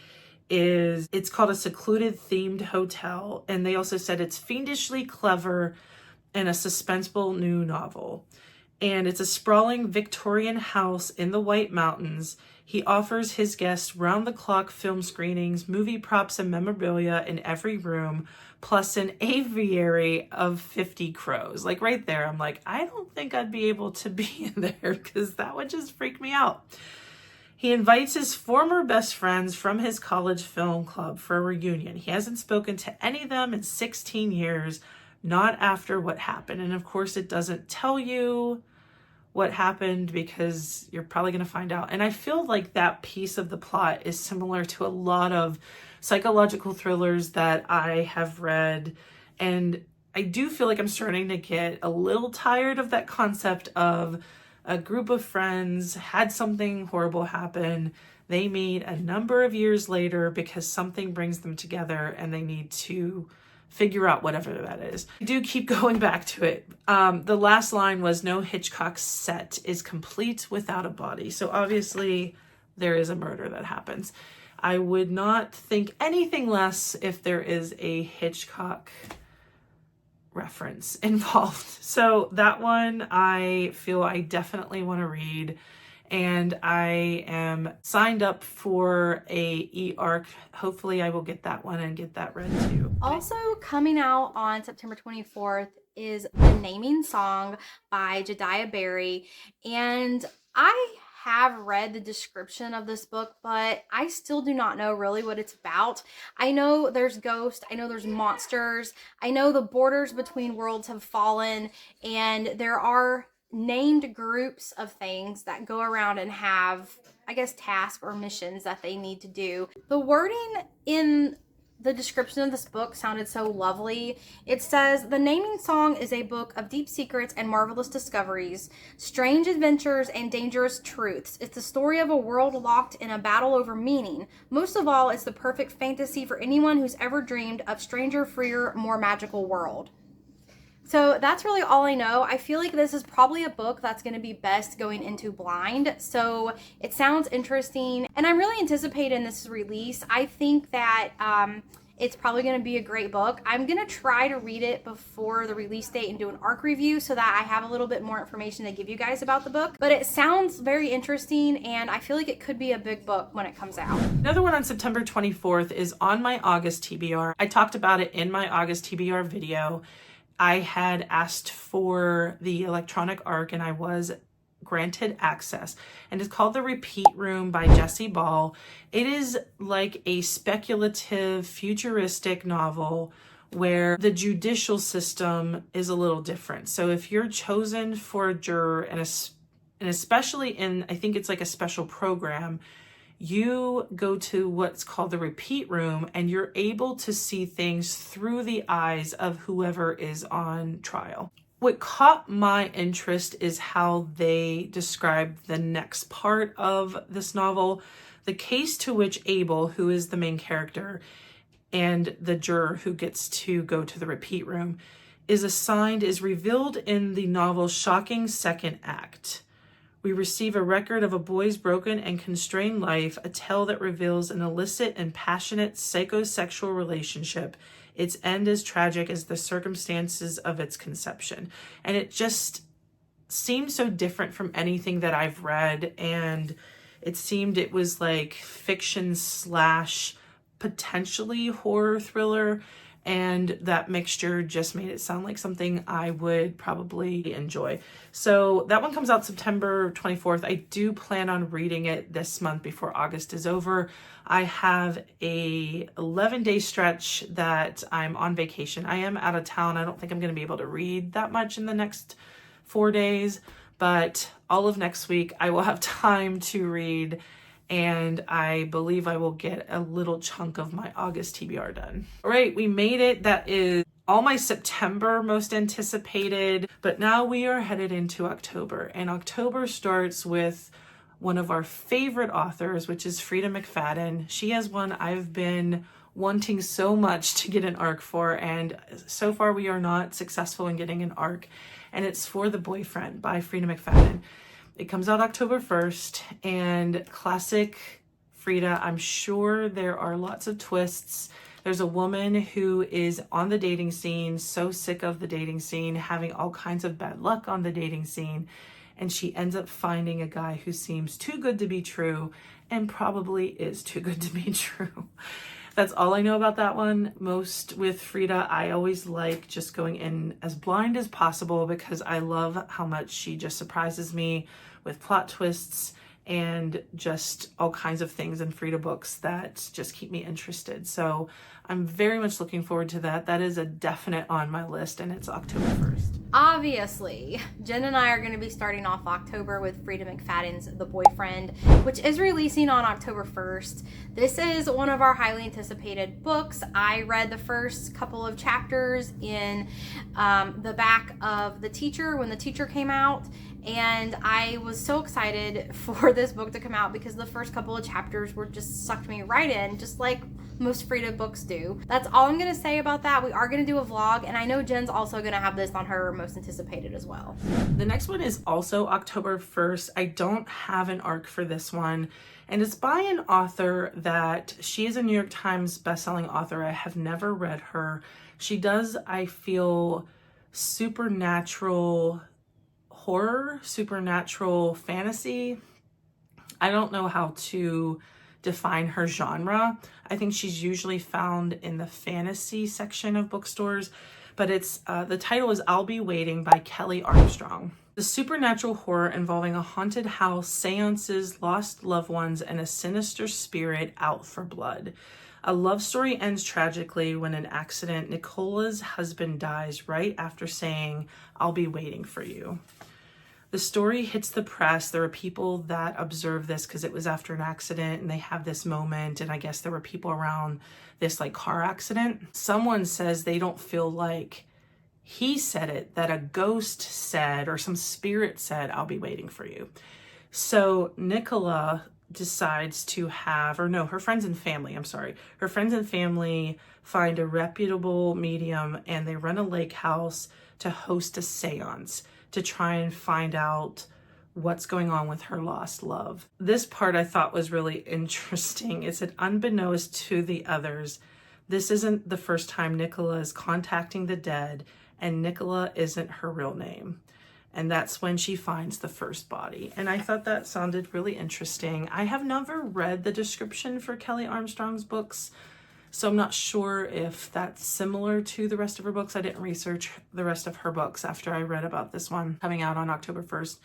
is it's called a secluded themed hotel. And they also said it's fiendishly clever and a suspenseful new novel. And it's a sprawling Victorian house in the White Mountains. He offers his guests round-the-clock film screenings, movie props, and memorabilia in every room, plus an aviary of 50 crows. Like right there, I'm like, I don't think I'd be able to be in there because that would just freak me out. He invites his former best friends from his college film club for a reunion. He hasn't spoken to any of them in 16 years, not after what happened. And of course, it doesn't tell you what happened because you're probably going to find out. And I feel like that piece of the plot is similar to a lot of psychological thrillers that I have read. And I do feel like I'm starting to get a little tired of that concept of a group of friends had something horrible happen. They meet a number of years later because something brings them together and they need to figure out whatever that is. I do keep going back to it. The last line was, no Hitchcock set is complete without a body. So obviously there is a murder that happens. I would not think anything less if there is a Hitchcock reference involved. So that one I feel I definitely want to read. And I am signed up for a e-arc. Hopefully I will get that one and get that read too. Also coming out on September 24th is The Naming Song by Jediah Barry. And I have read the description of this book, but I still do not know really what it's about. I know there's ghosts, I know there's monsters, I know the borders between worlds have fallen, and there are named groups of things that go around and have, I guess, tasks or missions that they need to do. The wording in the description of this book sounded so lovely. It says, The Naming Song is a book of deep secrets and marvelous discoveries, strange adventures and dangerous truths. It's the story of a world locked in a battle over meaning. Most of all, it's the perfect fantasy for anyone who's ever dreamed of stranger, freer, more magical world. So that's really all I know. I feel like this is probably a book that's going to be best going into blind. So it sounds interesting, and I'm really anticipating this release. I think that it's probably going to be a great book. I'm going to try to read it before the release date and do an ARC review so that I have a little bit more information to give you guys about the book. But it sounds very interesting, and I feel like it could be a big book when it comes out. Another one on September 24th is on my August TBR. I talked about it in my August TBR video. I had asked for the electronic ARC and I was granted access, and it's called The Repeat Room by Jessie Ball. It is like a speculative, futuristic novel where the judicial system is a little different. So if you're chosen for a juror, and especially in, I think it's like a special program, you go to what's called the repeat room, and you're able to see things through the eyes of whoever is on trial. What caught my interest is how they describe the next part of this novel, the case to which Abel, who is the main character, and the juror who gets to go to the repeat room, is assigned, is revealed in the novel's shocking second act. We receive a record of a boy's broken and constrained life, a tale that reveals an illicit and passionate psychosexual relationship. Its end is tragic as the circumstances of its conception. And it just seemed so different from anything that I've read. And it seemed it was like fiction slash potentially horror thriller. And that mixture just made it sound like something I would probably enjoy. So that one comes out September 24th. I do plan on reading it this month before August is over. I have a 11-day stretch that I'm on vacation. I am out of town. I don't think I'm going to be able to read that much in the next 4 days, but all of next week I will have time to read, and I believe I will get a little chunk of my August TBR done. All right, we made it. That is all my September most anticipated, but now we are headed into October, and October starts with one of our favorite authors, which is Frida McFadden. She has one I've been wanting so much to get an ARC for, and so far we are not successful in getting an ARC, and it's For the Boyfriend by Frida McFadden. It comes out October 1st, and classic Frida, I'm sure there are lots of twists. There's a woman who is on the dating scene, so sick of the dating scene, having all kinds of bad luck on the dating scene, and she ends up finding a guy who seems too good to be true, and probably is too good to be true. That's all I know about that one. Most with Frida, I always like just going in as blind as possible because I love how much she just surprises me with plot twists and just all kinds of things in Frida books that just keep me interested. So I'm very much looking forward to that. That is a definite on my list, and it's October 1st. Obviously, Jen and I are going to be starting off October with Frida McFadden's The Boyfriend, which is releasing on October 1st. This is one of our highly anticipated books. I read the first couple of chapters in the back of The Teacher when The Teacher came out, and I was so excited for this book to come out because the first couple of chapters were just sucked me right in, just like most Frida books do. That's all I'm going to say about that. We are going to do a vlog, and I know Jen's also going to have this on her most anticipated as well. The next one is also October 1st. I don't have an ARC for this one, and it's by an author that she is a New York Times bestselling author. I have never read her. She does, I feel, supernatural horror, supernatural fantasy. I don't know how to define her genre. I think she's usually found in the fantasy section of bookstores, but it's the title is I'll Be Waiting by Kelly Armstrong. The supernatural horror involving a haunted house, seances, lost loved ones, and a sinister spirit out for blood. A love story ends tragically when an accident. Nicola's husband dies right after saying, "I'll be waiting for you." The story hits the press. There are people that observe this because it was after an accident and they have this moment, and I guess there were people around this like car accident. Someone says they don't feel like he said it, that a ghost said or some spirit said, "I'll be waiting for you." So Nicola decides to have, or no, her friends and family find a reputable medium, and they run a lake house to host a seance to try and find out what's going on with her lost love. This part I thought was really interesting. It said, unbeknownst to the others, this isn't the first time Nicola is contacting the dead, and Nicola isn't her real name. And that's when she finds the first body. And I thought that sounded really interesting. I have never read the description for Kelly Armstrong's books, so I'm not sure if that's similar to the rest of her books. I didn't research the rest of her books after I read about this one coming out on October 1st.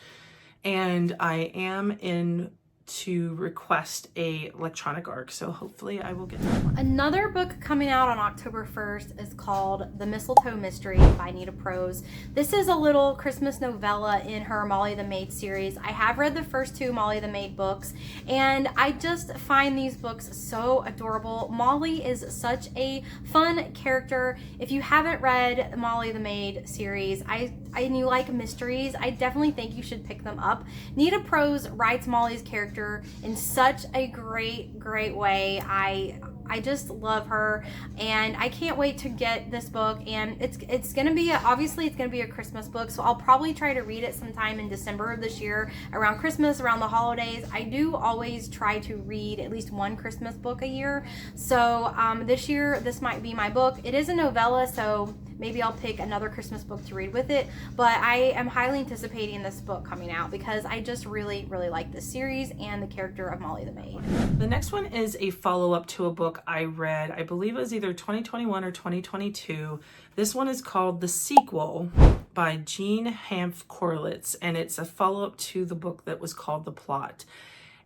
And I am in to request a electronic arc, so hopefully I will get that one. Another book coming out on October 1st is called The Mistletoe Mystery by Nita Prose. This is a little Christmas novella in her Molly the Maid series. I have read the first 2 Molly the Maid books, and I just find these books so adorable. Molly is such a fun character. If you haven't read Molly the Maid series, and you like mysteries, I definitely think you should pick them up. Nita Prose writes Molly's character in such a great way. I just love her, and I can't wait to get this book. And it's gonna be obviously it's gonna be a Christmas book, so I'll probably try to read it sometime in December of this year, around Christmas, around the holidays. I do always try to read at least one Christmas book a year, so this year this might be my book. It is a novella, so maybe I'll pick another Christmas book to read with it, but I am highly anticipating this book coming out because I just really like this series and the character of Molly the Maid. The next one is a follow-up to a book I read, I believe it was either 2021 or 2022. This one is called The Sequel by Jean Hanff Korelitz, and it's a follow-up to the book that was called The Plot.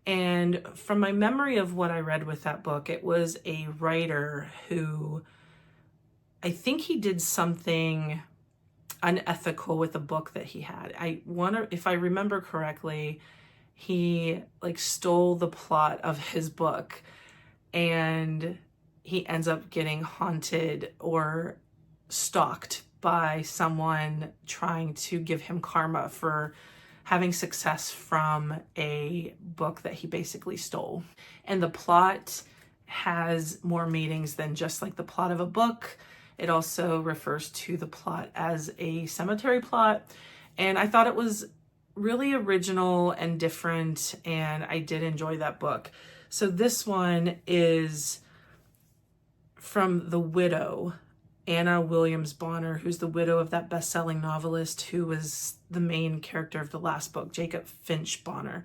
And from my memory of what I read with that book, it was a writer who, I think he did something unethical with the book that he had. I wonder if I remember correctly, he like stole the plot of his book, and he ends up getting haunted or stalked by someone trying to give him karma for having success from a book that he basically stole. And the plot has more meanings than just like the plot of a book. It also refers to the plot as a cemetery plot. And I thought it was really original and different, and I did enjoy that book. So this one is from the widow, Anna Williams Bonner, who's the widow of that best-selling novelist who was the main character of the last book, Jacob Finch Bonner.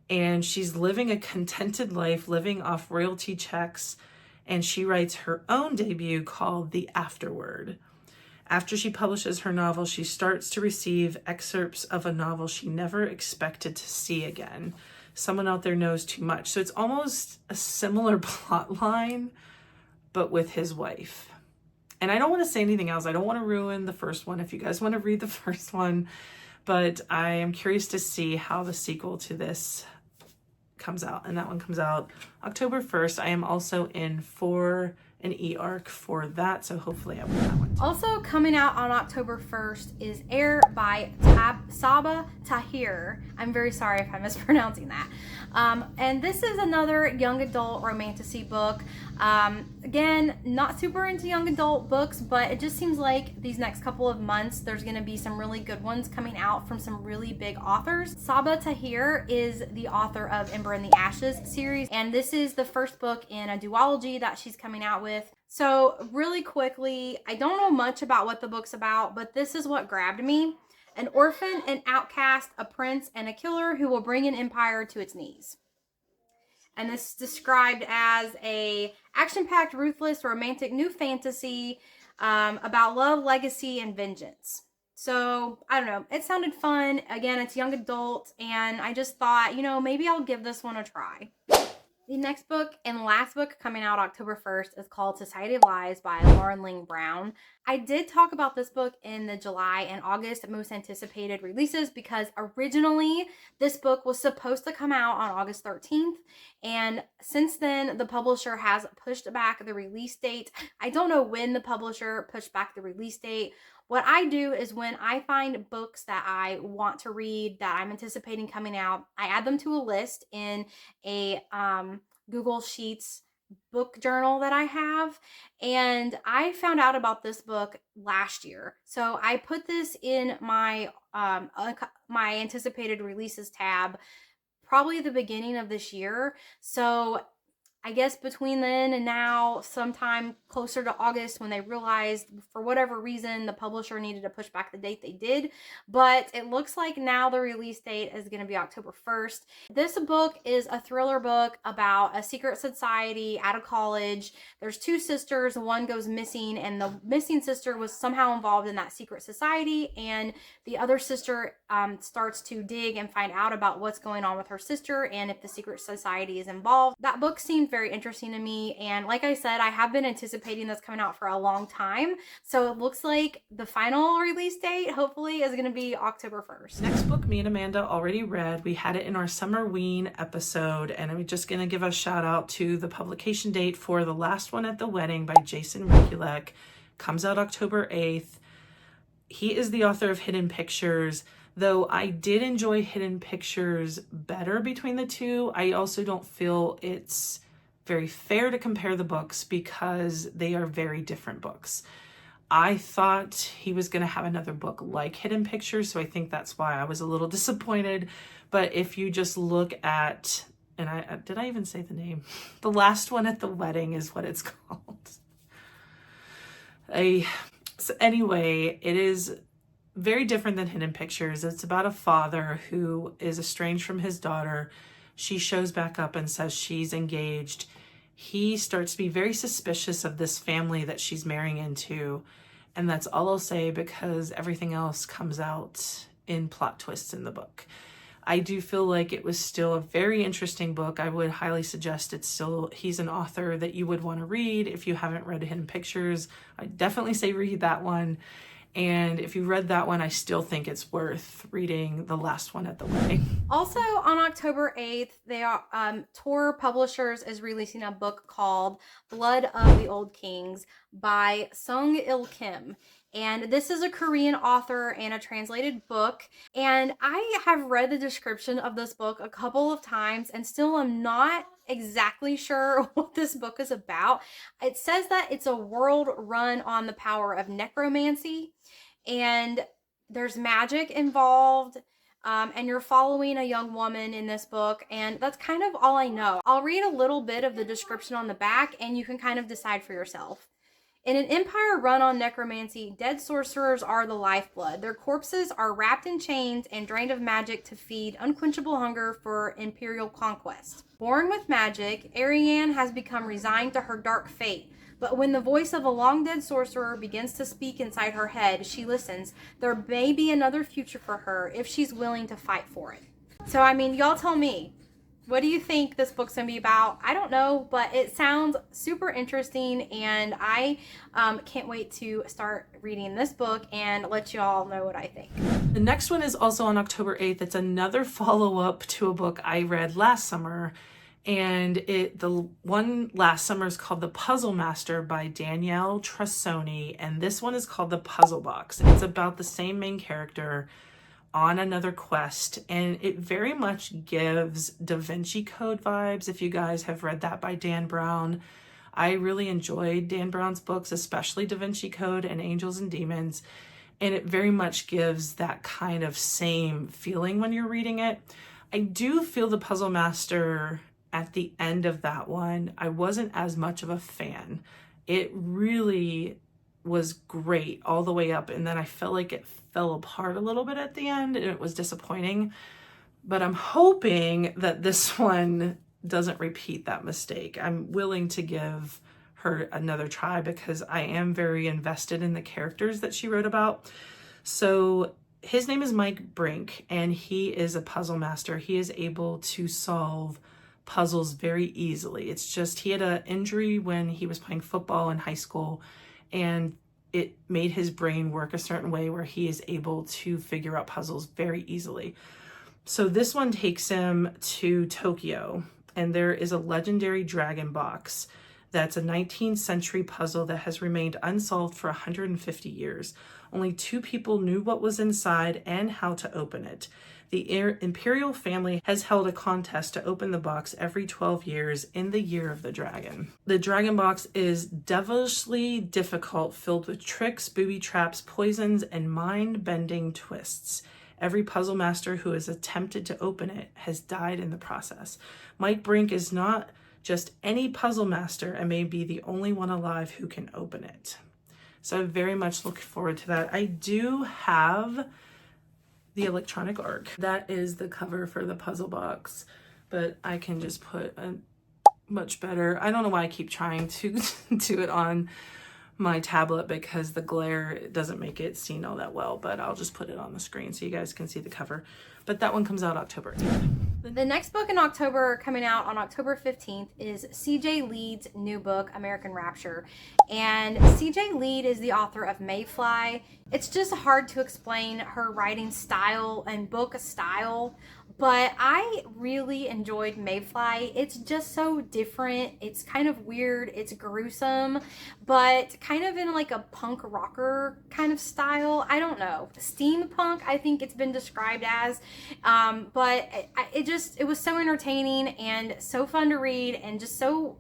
And she's living a contented life, living off royalty checks, and she writes her own debut called The Afterword. After she publishes her novel, she starts to receive excerpts of a novel she never expected to see again. Someone out there knows too much. So it's almost a similar plot line, but with his wife. And I don't want to say anything else. I don't want to ruin the first one if you guys want to read the first one, but I am curious to see how the sequel to this comes out. And that one comes out October 1st. I am also in for an e-arc for that, so hopefully I will that one too. Also coming out on October 1st is Heir by Saba Tahir. I'm very sorry if I'm mispronouncing that. And this is another young adult romantasy book. Again, not super into young adult books, but it just seems like these next couple of months there's going to be some really good ones coming out from some really big authors. Saba Tahir is the author of Ember in the Ashes series, and this is the first book in a duology that she's coming out with. So really quickly, I don't know much about what the book's about, but this is what grabbed me. An orphan, an outcast, a prince, and a killer who will bring an empire to its knees. And this is described as a action-packed, ruthless, romantic new fantasy about love, legacy, and vengeance. So, I don't know. It sounded fun. Again, it's young adult, and I just thought, you know, maybe I'll give this one a try. The next book and last book coming out October 1st is called Society of Lies by Lauren Ling Brown. I did talk about this book in the July and August most anticipated releases because originally this book was supposed to come out on August 13th. And since then, the publisher has pushed back the release date. I don't know when the publisher pushed back the release date. What I do is when I find books that I want to read that I'm anticipating coming out, I add them to a list in a Google Sheets book journal that I have, and I found out about this book last year. So I put this in my my anticipated releases tab probably the beginning of this year. So I guess between then and now, sometime closer to August, when they realized for whatever reason the publisher needed to push back the date, they did. But it looks like now the release date is going to be October 1st. This book is a thriller book about a secret society out of college. There's two sisters, one goes missing, and the missing sister was somehow involved in that secret society, and the other sister starts to dig and find out about what's going on with her sister and if the secret society is involved. That book seemed very interesting to me, and like I said, I have been anticipating this coming out for a long time, so it looks like the final release date hopefully is going to be October 1st. Next book me and Amanda already read. We had it in our summer ween episode, and I'm just going to give a shout out to the publication date for The Last One at the Wedding by Jason Rekulek. Comes out October 8th. He is the author of Hidden Pictures. Though I did enjoy Hidden Pictures better between the two, I also don't feel it's very fair to compare the books because they are very different books. I thought he was going to have another book like Hidden Pictures, so I think that's why I was a little disappointed. But if you just look at, and did I even say the name? The Last One at the Wedding is what it's called. So anyway, it is very different than Hidden Pictures. It's about a father who is estranged from his daughter. She shows back up and says she's engaged. He starts to be very suspicious of this family that she's marrying into. And that's all I'll say because everything else comes out in plot twists in the book. I do feel like it was still a very interesting book. I would highly suggest he's an author that you would want to read. If you haven't read Hidden Pictures, I definitely say read that one. And if you read that one, I still think it's worth reading The Last One at the Wedding. Also on October 8th, they are Tor Publishers is releasing a book called Blood of the Old Kings by Sung Il Kim. And this is a Korean author and a translated book. And I have read the description of this book a couple of times and still am not exactly sure what this book is about. It says that it's a world run on the power of necromancy, and there's magic involved. And you're following a young woman in this book, and that's kind of all I know. I'll read a little bit of the description on the back, and you can kind of decide for yourself. In an empire run on necromancy, dead sorcerers are the lifeblood. Their corpses are wrapped in chains and drained of magic to feed unquenchable hunger for imperial conquest. Born with magic, Ariane has become resigned to her dark fate. But when the voice of a long-dead sorcerer begins to speak inside her head, she listens. There may be another future for her if she's willing to fight for it. So, I mean, y'all tell me. What do you think this book's going to be about? I don't know, but it sounds super interesting, and I can't wait to start reading this book and let you all know what I think. The next one is also on October 8th. It's another follow-up to a book I read last summer, and the one last summer is called The Puzzle Master by Danielle Trussoni, and this one is called The Puzzle Box. It's about the same main character on another quest, and it very much gives Da Vinci Code vibes. If you guys have read that by Dan Brown, I really enjoyed Dan Brown's books, especially Da Vinci Code and Angels and Demons, and it very much gives that kind of same feeling when you're reading it. I do feel The Puzzle Master at the end of that one, I wasn't as much of a fan. It really was great all the way up, and then I felt like it fell apart a little bit at the end, and it was disappointing. But I'm hoping that this one doesn't repeat that mistake. I'm willing to give her another try because I am very invested in the characters that she wrote about. So his name is Mike Brink, and he is a puzzle master. He is able to solve puzzles very easily. It's just he had an injury when he was playing football in high school, and it made his brain work a certain way where he is able to figure out puzzles very easily. So this one takes him to Tokyo, and there is a legendary dragon box that's a 19th century puzzle that has remained unsolved for 150 years. Only 2 people knew what was inside and how to open it. The imperial family has held a contest to open the box every 12 years in the year of the dragon. The dragon box is devilishly difficult, filled with tricks, booby traps, poisons, and mind-bending twists. Every puzzle master who has attempted to open it has died in the process. Mike Brink is not just any puzzle master and may be the only one alive who can open it. So I very much look forward to that. I do have the electronic arc. That is the cover for the puzzle box, but I can just put a much better, I don't know why I keep trying to do it on my tablet because the glare doesn't make it seen all that well, but I'll just put it on the screen so you guys can see the cover. But that one comes out October 10th. The next book in October, coming out on October 15th, is C.J. Leeds' new book, American Rapture. And C.J. Leeds is the author of Mayfly. It's just hard to explain her writing style and book style, but I really enjoyed Mayfly. It's just so different. It's kind of weird. It's gruesome, but kind of in like a punk rocker kind of style. I don't know. Steampunk, I think it's been described as. But it was so entertaining and so fun to read and just so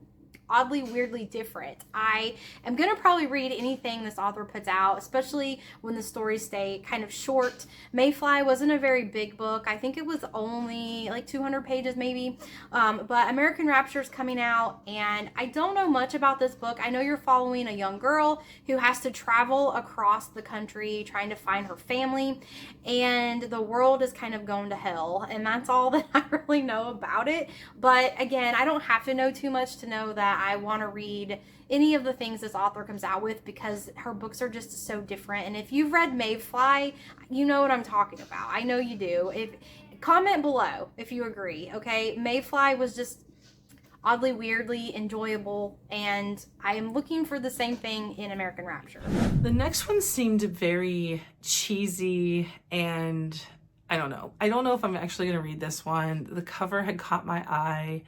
oddly, weirdly different. I am going to probably read anything this author puts out, especially when the stories stay kind of short. Mayfly wasn't a very big book. I think it was only like 200 pages maybe. But American Rapture is coming out, and I don't know much about this book. I know you're following a young girl who has to travel across the country trying to find her family, and the world is kind of going to hell, and that's all that I really know about it. But again, I don't have to know too much to know that I want to read any of the things this author comes out with, because her books are just so different. And if you've read Mayfly, you know what I'm talking about. I know you do. Comment below if you agree, okay? Mayfly was just oddly, weirdly enjoyable, and I am looking for the same thing in American Rapture. The next one seemed very cheesy, and I don't know. I don't know if I'm actually going to read this one. The cover had caught my eye,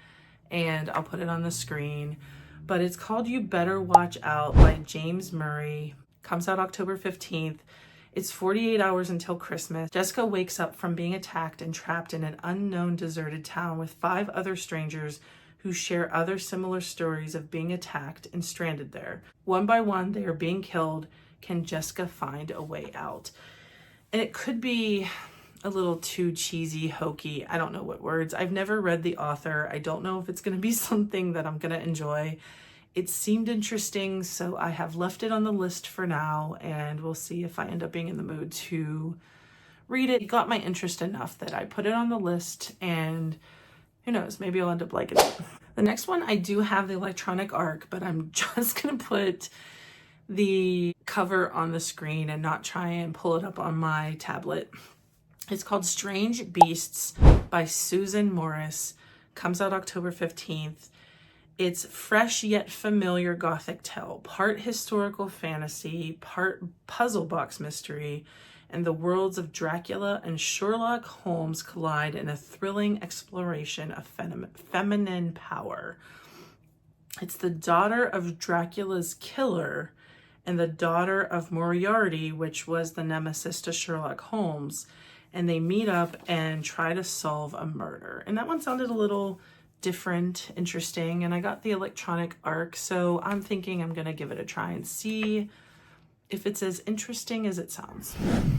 and I'll put it on the screen, but it's called You Better Watch Out by James Murray. Comes out October 15th. It's 48 hours until Christmas. Jessica wakes up from being attacked and trapped in an unknown deserted town with 5 other strangers who share other similar stories of being attacked and stranded there. One by one, they are being killed. Can Jessica find a way out? And it could be a little too cheesy, hokey. I don't know what words. I've never read the author. I don't know if it's going to be something that I'm going to enjoy. It seemed interesting, so I have left it on the list for now, and we'll see if I end up being in the mood to read it. It got my interest enough that I put it on the list, and who knows, maybe I'll end up liking it. The next one, I do have the electronic arc, but I'm just going to put the cover on the screen and not try and pull it up on my tablet. It's called Strange Beasts by Susan Morris. Comes out October 15th. It's fresh yet familiar gothic tale, part historical fantasy, part puzzle box mystery, and the worlds of Dracula and Sherlock Holmes collide in a thrilling exploration of feminine power. It's the daughter of Dracula's killer and the daughter of Moriarty, which was the nemesis to Sherlock Holmes, and they meet up and try to solve a murder. And that one sounded a little different, interesting, and I got the electronic arc, so I'm thinking I'm gonna give it a try and see if it's as interesting as it sounds.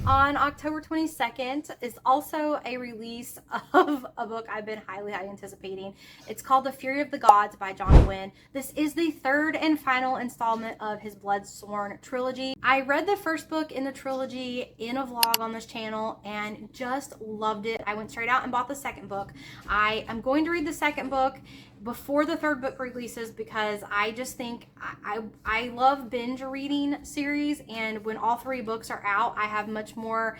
On October 22nd is also a release of a book I've been highly anticipating. It's called The Fury of the Gods by John Gwynne. This is the 3rd and final installment of his Bloodsworn trilogy. I read the first book in the trilogy in a vlog on this channel and just loved it. I went straight out and bought the second book. I am going to read the second book before the 3rd book releases, because I just think I love binge reading series, and when all 3 books are out, I have much more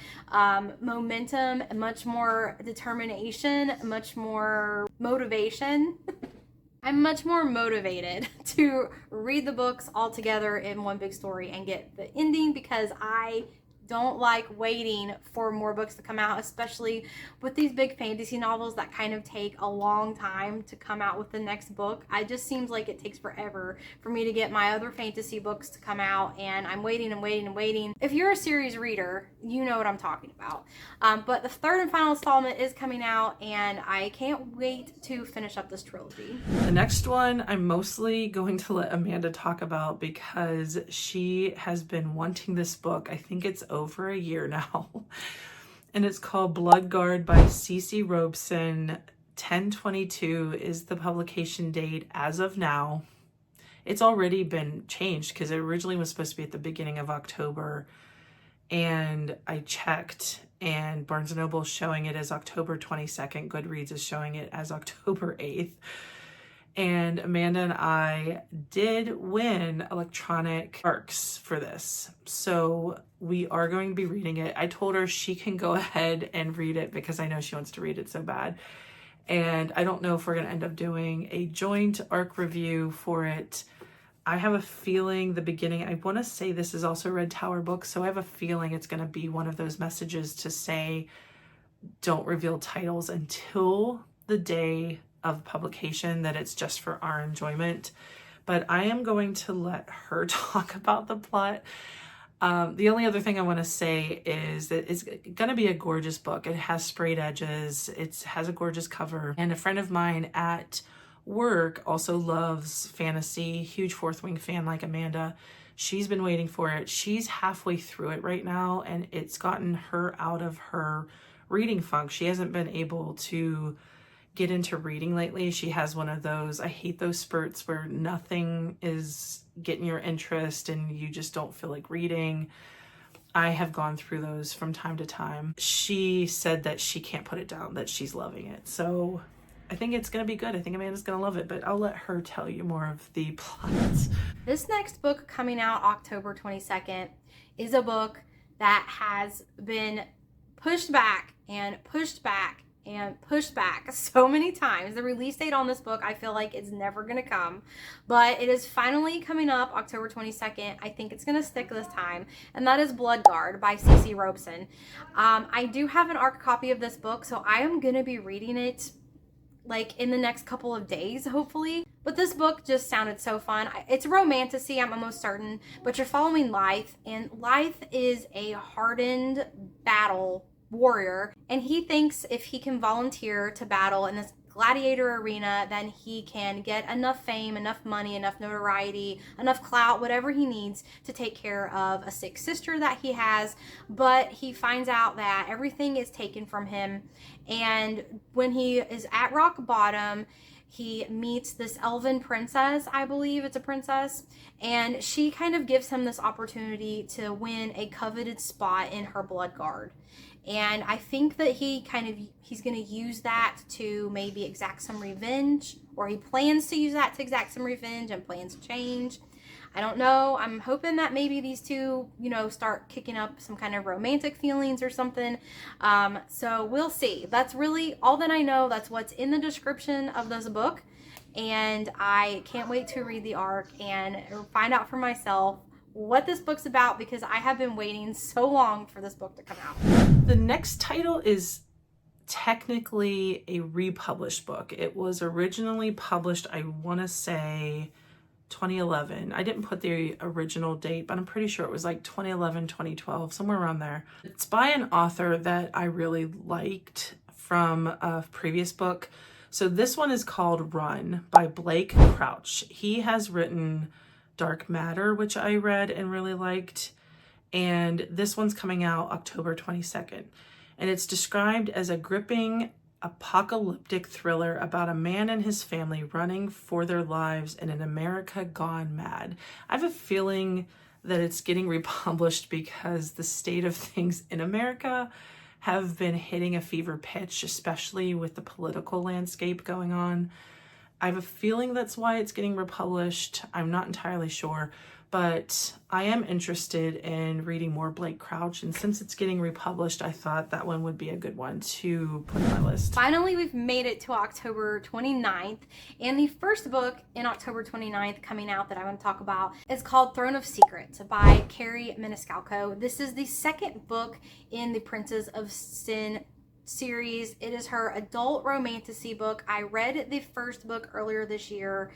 momentum, much more determination, much more motivation. I'm much more motivated to read the books all together in one big story and get the ending, because I don't like waiting for more books to come out, especially with these big fantasy novels that kind of take a long time to come out with the next book. It just seems like it takes forever for me to get my other fantasy books to come out, and I'm waiting and waiting and waiting. If you're a series reader, you know what I'm talking about. But the third and final installment is coming out, and I can't wait to finish up this trilogy. The next one I'm mostly going to let Amanda talk about because she has been wanting this book. I think it's over a year now. And it's called Bloodguard by C.C. Robeson. 10/22 is the publication date as of now. It's already been changed because it originally was supposed to be at the beginning of October. And I checked, and Barnes & Noble is showing it as October 22nd. Goodreads is showing it as October 8th. And Amanda and I did win electronic ARCs for this. So we are going to be reading it. I told her she can go ahead and read it because I know she wants to read it so bad. And I don't know if we're going to end up doing a joint ARC review for it. I have a feeling the beginning, I want to say this is also Red Tower books, so I have a feeling it's going to be one of those messages to say, don't reveal titles until the day of publication, that it's just for our enjoyment. But I am going to let her talk about the plot. The only other thing I want to say is that it's going to be a gorgeous book. It has sprayed edges. It has a gorgeous cover. And a friend of mine at work also loves fantasy, huge Fourth Wing fan like Amanda. She's been waiting for it. She's halfway through it right now, and it's gotten her out of her reading funk. She hasn't been able to get into reading lately. She has one of those, I hate those spurts where nothing is getting your interest and you just don't feel like reading. I have gone through those from time to time. She said that she can't put it down, that she's loving it. So I think it's going to be good. I think Amanda's going to love it, but I'll let her tell you more of the plots. This next book coming out October 22nd is a book that has been pushed back and pushed back and pushed back so many times. The release date on this book, I feel like it's never going to come, but it is finally coming up October 22nd. I think it's going to stick this time, and that is Bloodguard by C.C. Robeson. I do have an ARC copy of this book, so I am going to be reading it like in the next couple of days, hopefully. But this book just sounded so fun. It's romantasy, I'm almost certain, but you're following Lythe, and Lythe is a hardened battle warrior, and he thinks if he can volunteer to battle in this gladiator arena, then he can get enough fame, enough money, enough notoriety, enough clout, whatever he needs to take care of a sick sister that he has. But he finds out that everything is taken from him, and when he is at rock bottom, he meets this elven princess, I believe it's a princess, and she kind of gives him this opportunity to win a coveted spot in her Bloodguard. And I think that he's going to use that to maybe exact some revenge, or he plans to use that to exact some revenge, and plans change. I don't know. I'm hoping that maybe these two, start kicking up some kind of romantic feelings or something. So we'll see. That's really all that I know. That's what's in the description of this book. And I can't wait to read the ARC and find out for myself what this book's about, because I have been waiting so long for this book to come out. The next title is technically a republished book. It was originally published, I want to say 2011. I didn't put the original date, but I'm pretty sure it was like 2011, 2012, somewhere around there. It's by an author that I really liked from a previous book. So this one is called Run by Blake Crouch. He has written Dark Matter, which I read and really liked. And this one's coming out October 22nd. And it's described as a gripping apocalyptic thriller about a man and his family running for their lives in an America gone mad. I have a feeling that it's getting republished because the state of things in America have been hitting a fever pitch, especially with the political landscape going on. I have a feeling that's why it's getting republished. I'm not entirely sure, but I am interested in reading more Blake Crouch, and since it's getting republished, I thought that one would be a good one to put on my list. Finally, we've made it to October 29th, and the first book in October 29th coming out that I want to talk about is called Throne of Secrets by Carrie Maniscalco. This is the second book in the Princes of Sin series. It is her adult romantasy book. I read the first book earlier this year,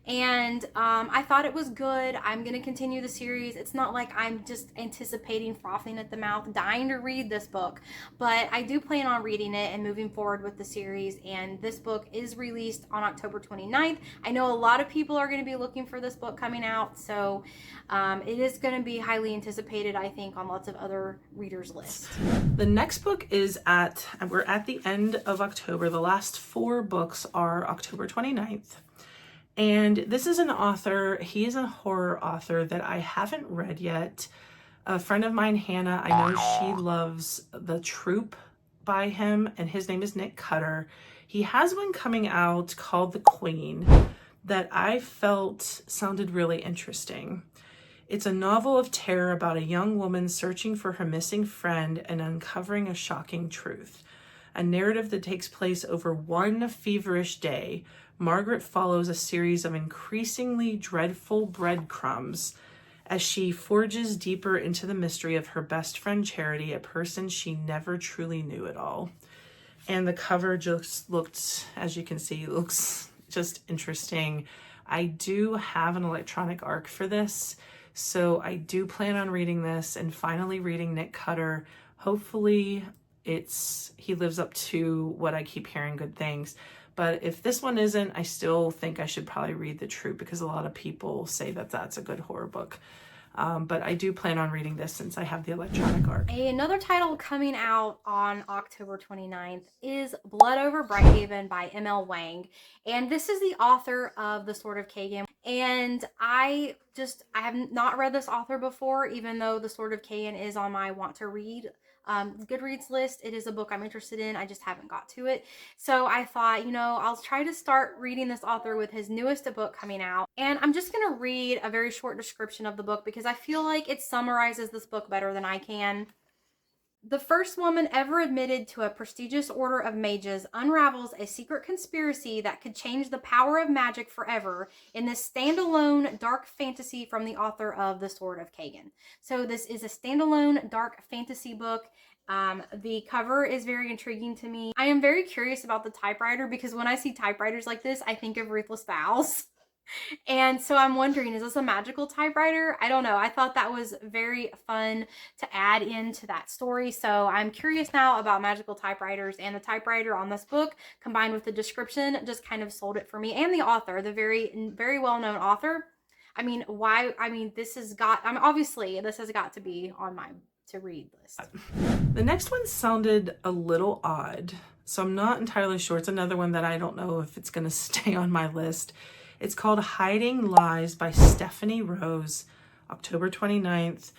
and I thought it was good. I'm going to continue the series. It's not like I'm just anticipating, frothing at the mouth, dying to read this book, but I do plan on reading it and moving forward with the series, and this book is released on October 29th. I know a lot of people are going to be looking for this book coming out, so it is going to be highly anticipated, I think, on lots of other readers' lists. The next book is we're at the end of October. The last 4 books are October 29th. And this is an author, he is a horror author that I haven't read yet. A friend of mine, Hannah, I know she loves The Troop by him, and his name is Nick Cutter. He has one coming out called The Queen that I felt sounded really interesting. It's a novel of terror about a young woman searching for her missing friend and uncovering a shocking truth. A narrative that takes place over one feverish day, Margaret follows a series of increasingly dreadful breadcrumbs as she forges deeper into the mystery of her best friend Charity, a person she never truly knew at all. And the cover just looked, as you can see, looks just interesting. I do have an electronic ARC for this, so I do plan on reading this and finally reading Nick Cutter. Hopefully he lives up to what I keep hearing, good things. But if this one isn't, I still think I should probably read The Troop because a lot of people say that that's a good horror book. But I do plan on reading this since I have the electronic ARC. Another title coming out on October 29th is Blood Over Brighthaven by M.L. Wang. And this is the author of The Sword of Kagan. And I have not read this author before, even though The Sword of Kagan is on my want to read Goodreads list. It is a book I'm interested in. I just haven't got to it. So I thought, I'll try to start reading this author with his newest book coming out. And I'm just going to read a very short description of the book because I feel like it summarizes this book better than I can. The first woman ever admitted to a prestigious order of mages unravels a secret conspiracy that could change the power of magic forever in this standalone dark fantasy from the author of The Sword of Kagan. So this is a standalone dark fantasy book. The cover is very intriguing to me. I am very curious about the typewriter because when I see typewriters like this, I think of Ruthless Vows. And so I'm wondering, is this a magical typewriter? I don't know. I thought that was very fun to add into that story. So I'm curious now about magical typewriters, and the typewriter on this book combined with the description just kind of sold it for me. And the author, the very, very well-known author. Obviously this has got to be on my to read list. The next one sounded a little odd, so I'm not entirely sure. It's another one that I don't know if it's going to stay on my list. It's called Hiding Lies by Stephanie Rose, October 29th.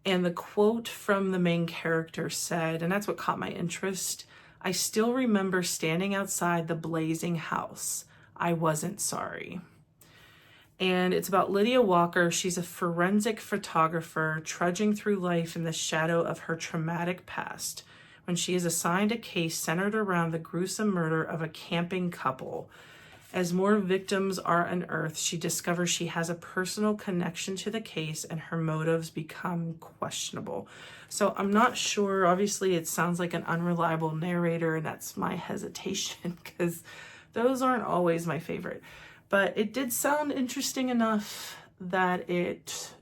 And the quote from the main character said, and that's what caught my interest, "I still remember standing outside the blazing house. I wasn't sorry." And it's about Lydia Walker. She's a forensic photographer trudging through life in the shadow of her traumatic past when she is assigned a case centered around the gruesome murder of a camping couple. As more victims are unearthed, she discovers she has a personal connection to the case and her motives become questionable. So I'm not sure. Obviously, it sounds like an unreliable narrator, and that's my hesitation because those aren't always my favorite. But it did sound interesting enough that it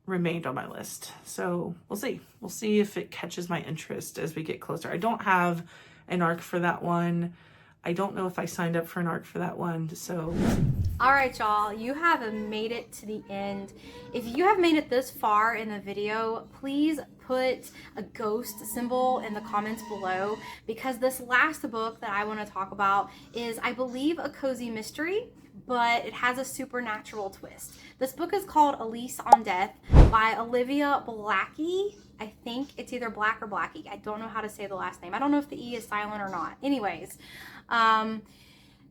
remained on my list. So we'll see. We'll see if it catches my interest as we get closer. I don't have an ARC for that one. I don't know if I signed up for an ARC for that one, so we'll see. All right, y'all, you have made it to the end. If you have made it this far in the video, please put a ghost symbol in the comments below, because this last book that I want to talk about is, I believe, a cozy mystery, but it has a supernatural twist. This book is called Lease On Death by Olivia Blackie. I think it's either Black or Blackie. I don't know how to say the last name. I don't know if the E is silent or not. Anyways,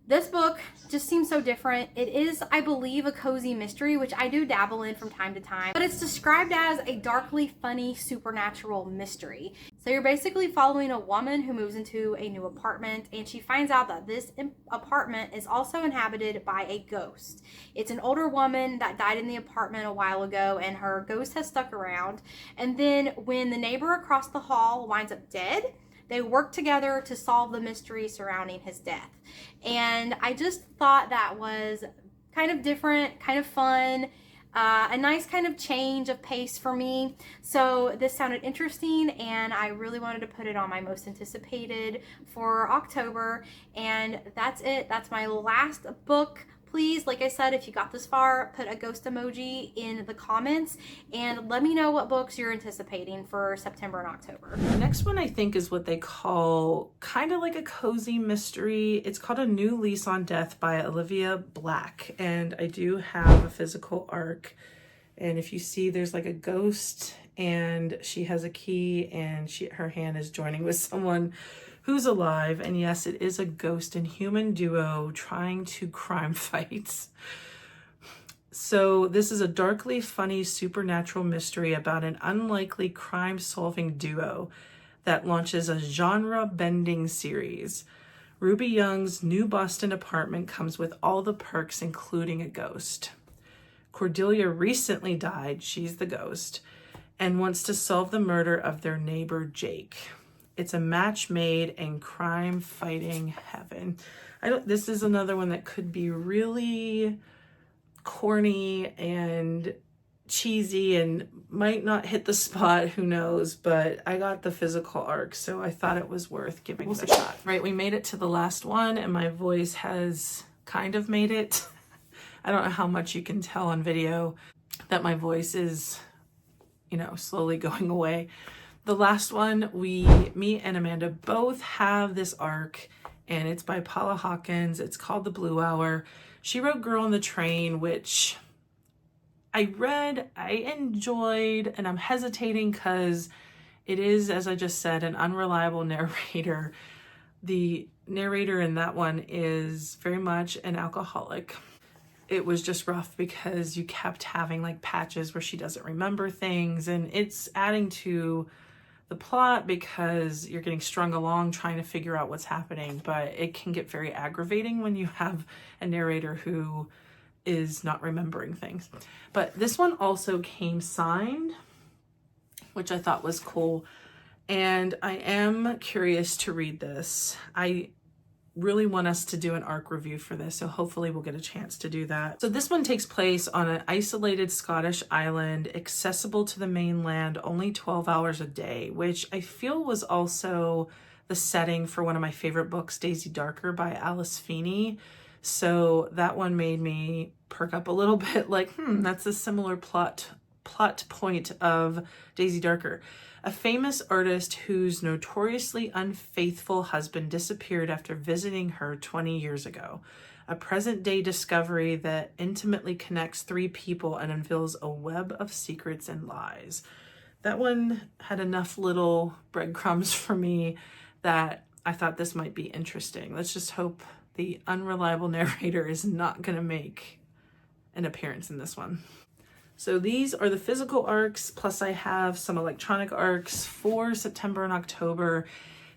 This book just seems so different. It is, I believe, a cozy mystery, which I do dabble in from time to time, but it's described as a darkly funny supernatural mystery. So you're basically following a woman who moves into a new apartment, and she finds out that this apartment is also inhabited by a ghost. It's an older woman that died in the apartment a while ago, and her ghost has stuck around. And then when the neighbor across the hall winds up dead, they work together to solve the mystery surrounding his death. And I just thought that was kind of different, kind of fun, a nice kind of change of pace for me. So this sounded interesting, and I really wanted to put it on my most anticipated for October. And that's it. That's my last book. Please, like I said, if you got this far, put a ghost emoji in the comments and let me know what books you're anticipating for September and October. The next one I think is what they call kind of like a cozy mystery. It's called A New Lease on Death by Olivia Black. And I do have a physical arc. And if you see, there's like a ghost and she has a key and her hand is joining with someone who's alive. And yes, it is a ghost and human duo trying to crime fight. So this is a darkly funny supernatural mystery about an unlikely crime-solving duo that launches a genre-bending series. Ruby Young's new Boston apartment comes with all the perks, including a ghost. Cordelia recently died, she's the ghost, and wants to solve the murder of their neighbor, Jake. It's a match made in crime-fighting heaven. This is another one that could be really corny and cheesy and might not hit the spot, who knows, but I got the physical arc, so I thought it was worth giving it a shot. Right, we made it to the last one, and my voice has kind of made it. I don't know how much you can tell on video that my voice is, slowly going away. The last one, me and Amanda both have this arc, and it's by Paula Hawkins. It's called The Blue Hour. She wrote Girl on the Train, which I read, I enjoyed, and I'm hesitating because it is, as I just said, an unreliable narrator. The narrator in that one is very much an alcoholic. It was just rough because you kept having like patches where she doesn't remember things, and it's adding to the plot because you're getting strung along trying to figure out what's happening, but it can get very aggravating when you have a narrator who is not remembering things. But this one also came signed, which I thought was cool, and I am curious to read this. I really want us to do an arc review for this, so hopefully we'll get a chance to do that. So this one takes place on an isolated Scottish island, accessible to the mainland only 12 hours a day, which I feel was also the setting for one of my favorite books, Daisy Darker by Alice Feeney. So that one made me perk up a little bit, like, that's a similar plot point of Daisy Darker. A famous artist whose notoriously unfaithful husband disappeared after visiting her 20 years ago. A present-day discovery that intimately connects three people and unveils a web of secrets and lies. That one had enough little breadcrumbs for me that I thought this might be interesting. Let's just hope the unreliable narrator is not going to make an appearance in this one. So these are the physical arcs, plus I have some electronic arcs for September and October.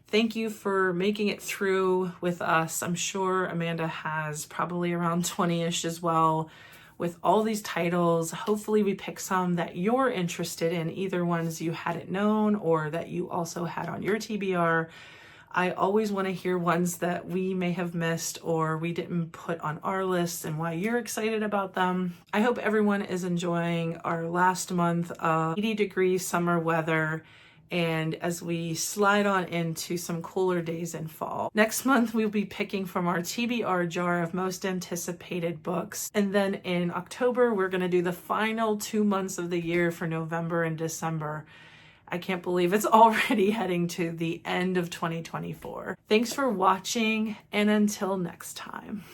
Thank you for making it through with us. I'm sure Amanda has probably around 20-ish as well with all these titles. Hopefully we pick some that you're interested in, either ones you hadn't known or that you also had on your TBR. I always want to hear ones that we may have missed or we didn't put on our list and why you're excited about them. I hope everyone is enjoying our last month of 80-degree summer weather, and as we slide on into some cooler days in fall. Next month, we'll be picking from our TBR jar of most anticipated books. And then in October, we're going to do the final 2 months of the year for November and December. I can't believe it's already heading to the end of 2024. Thanks for watching, and until next time.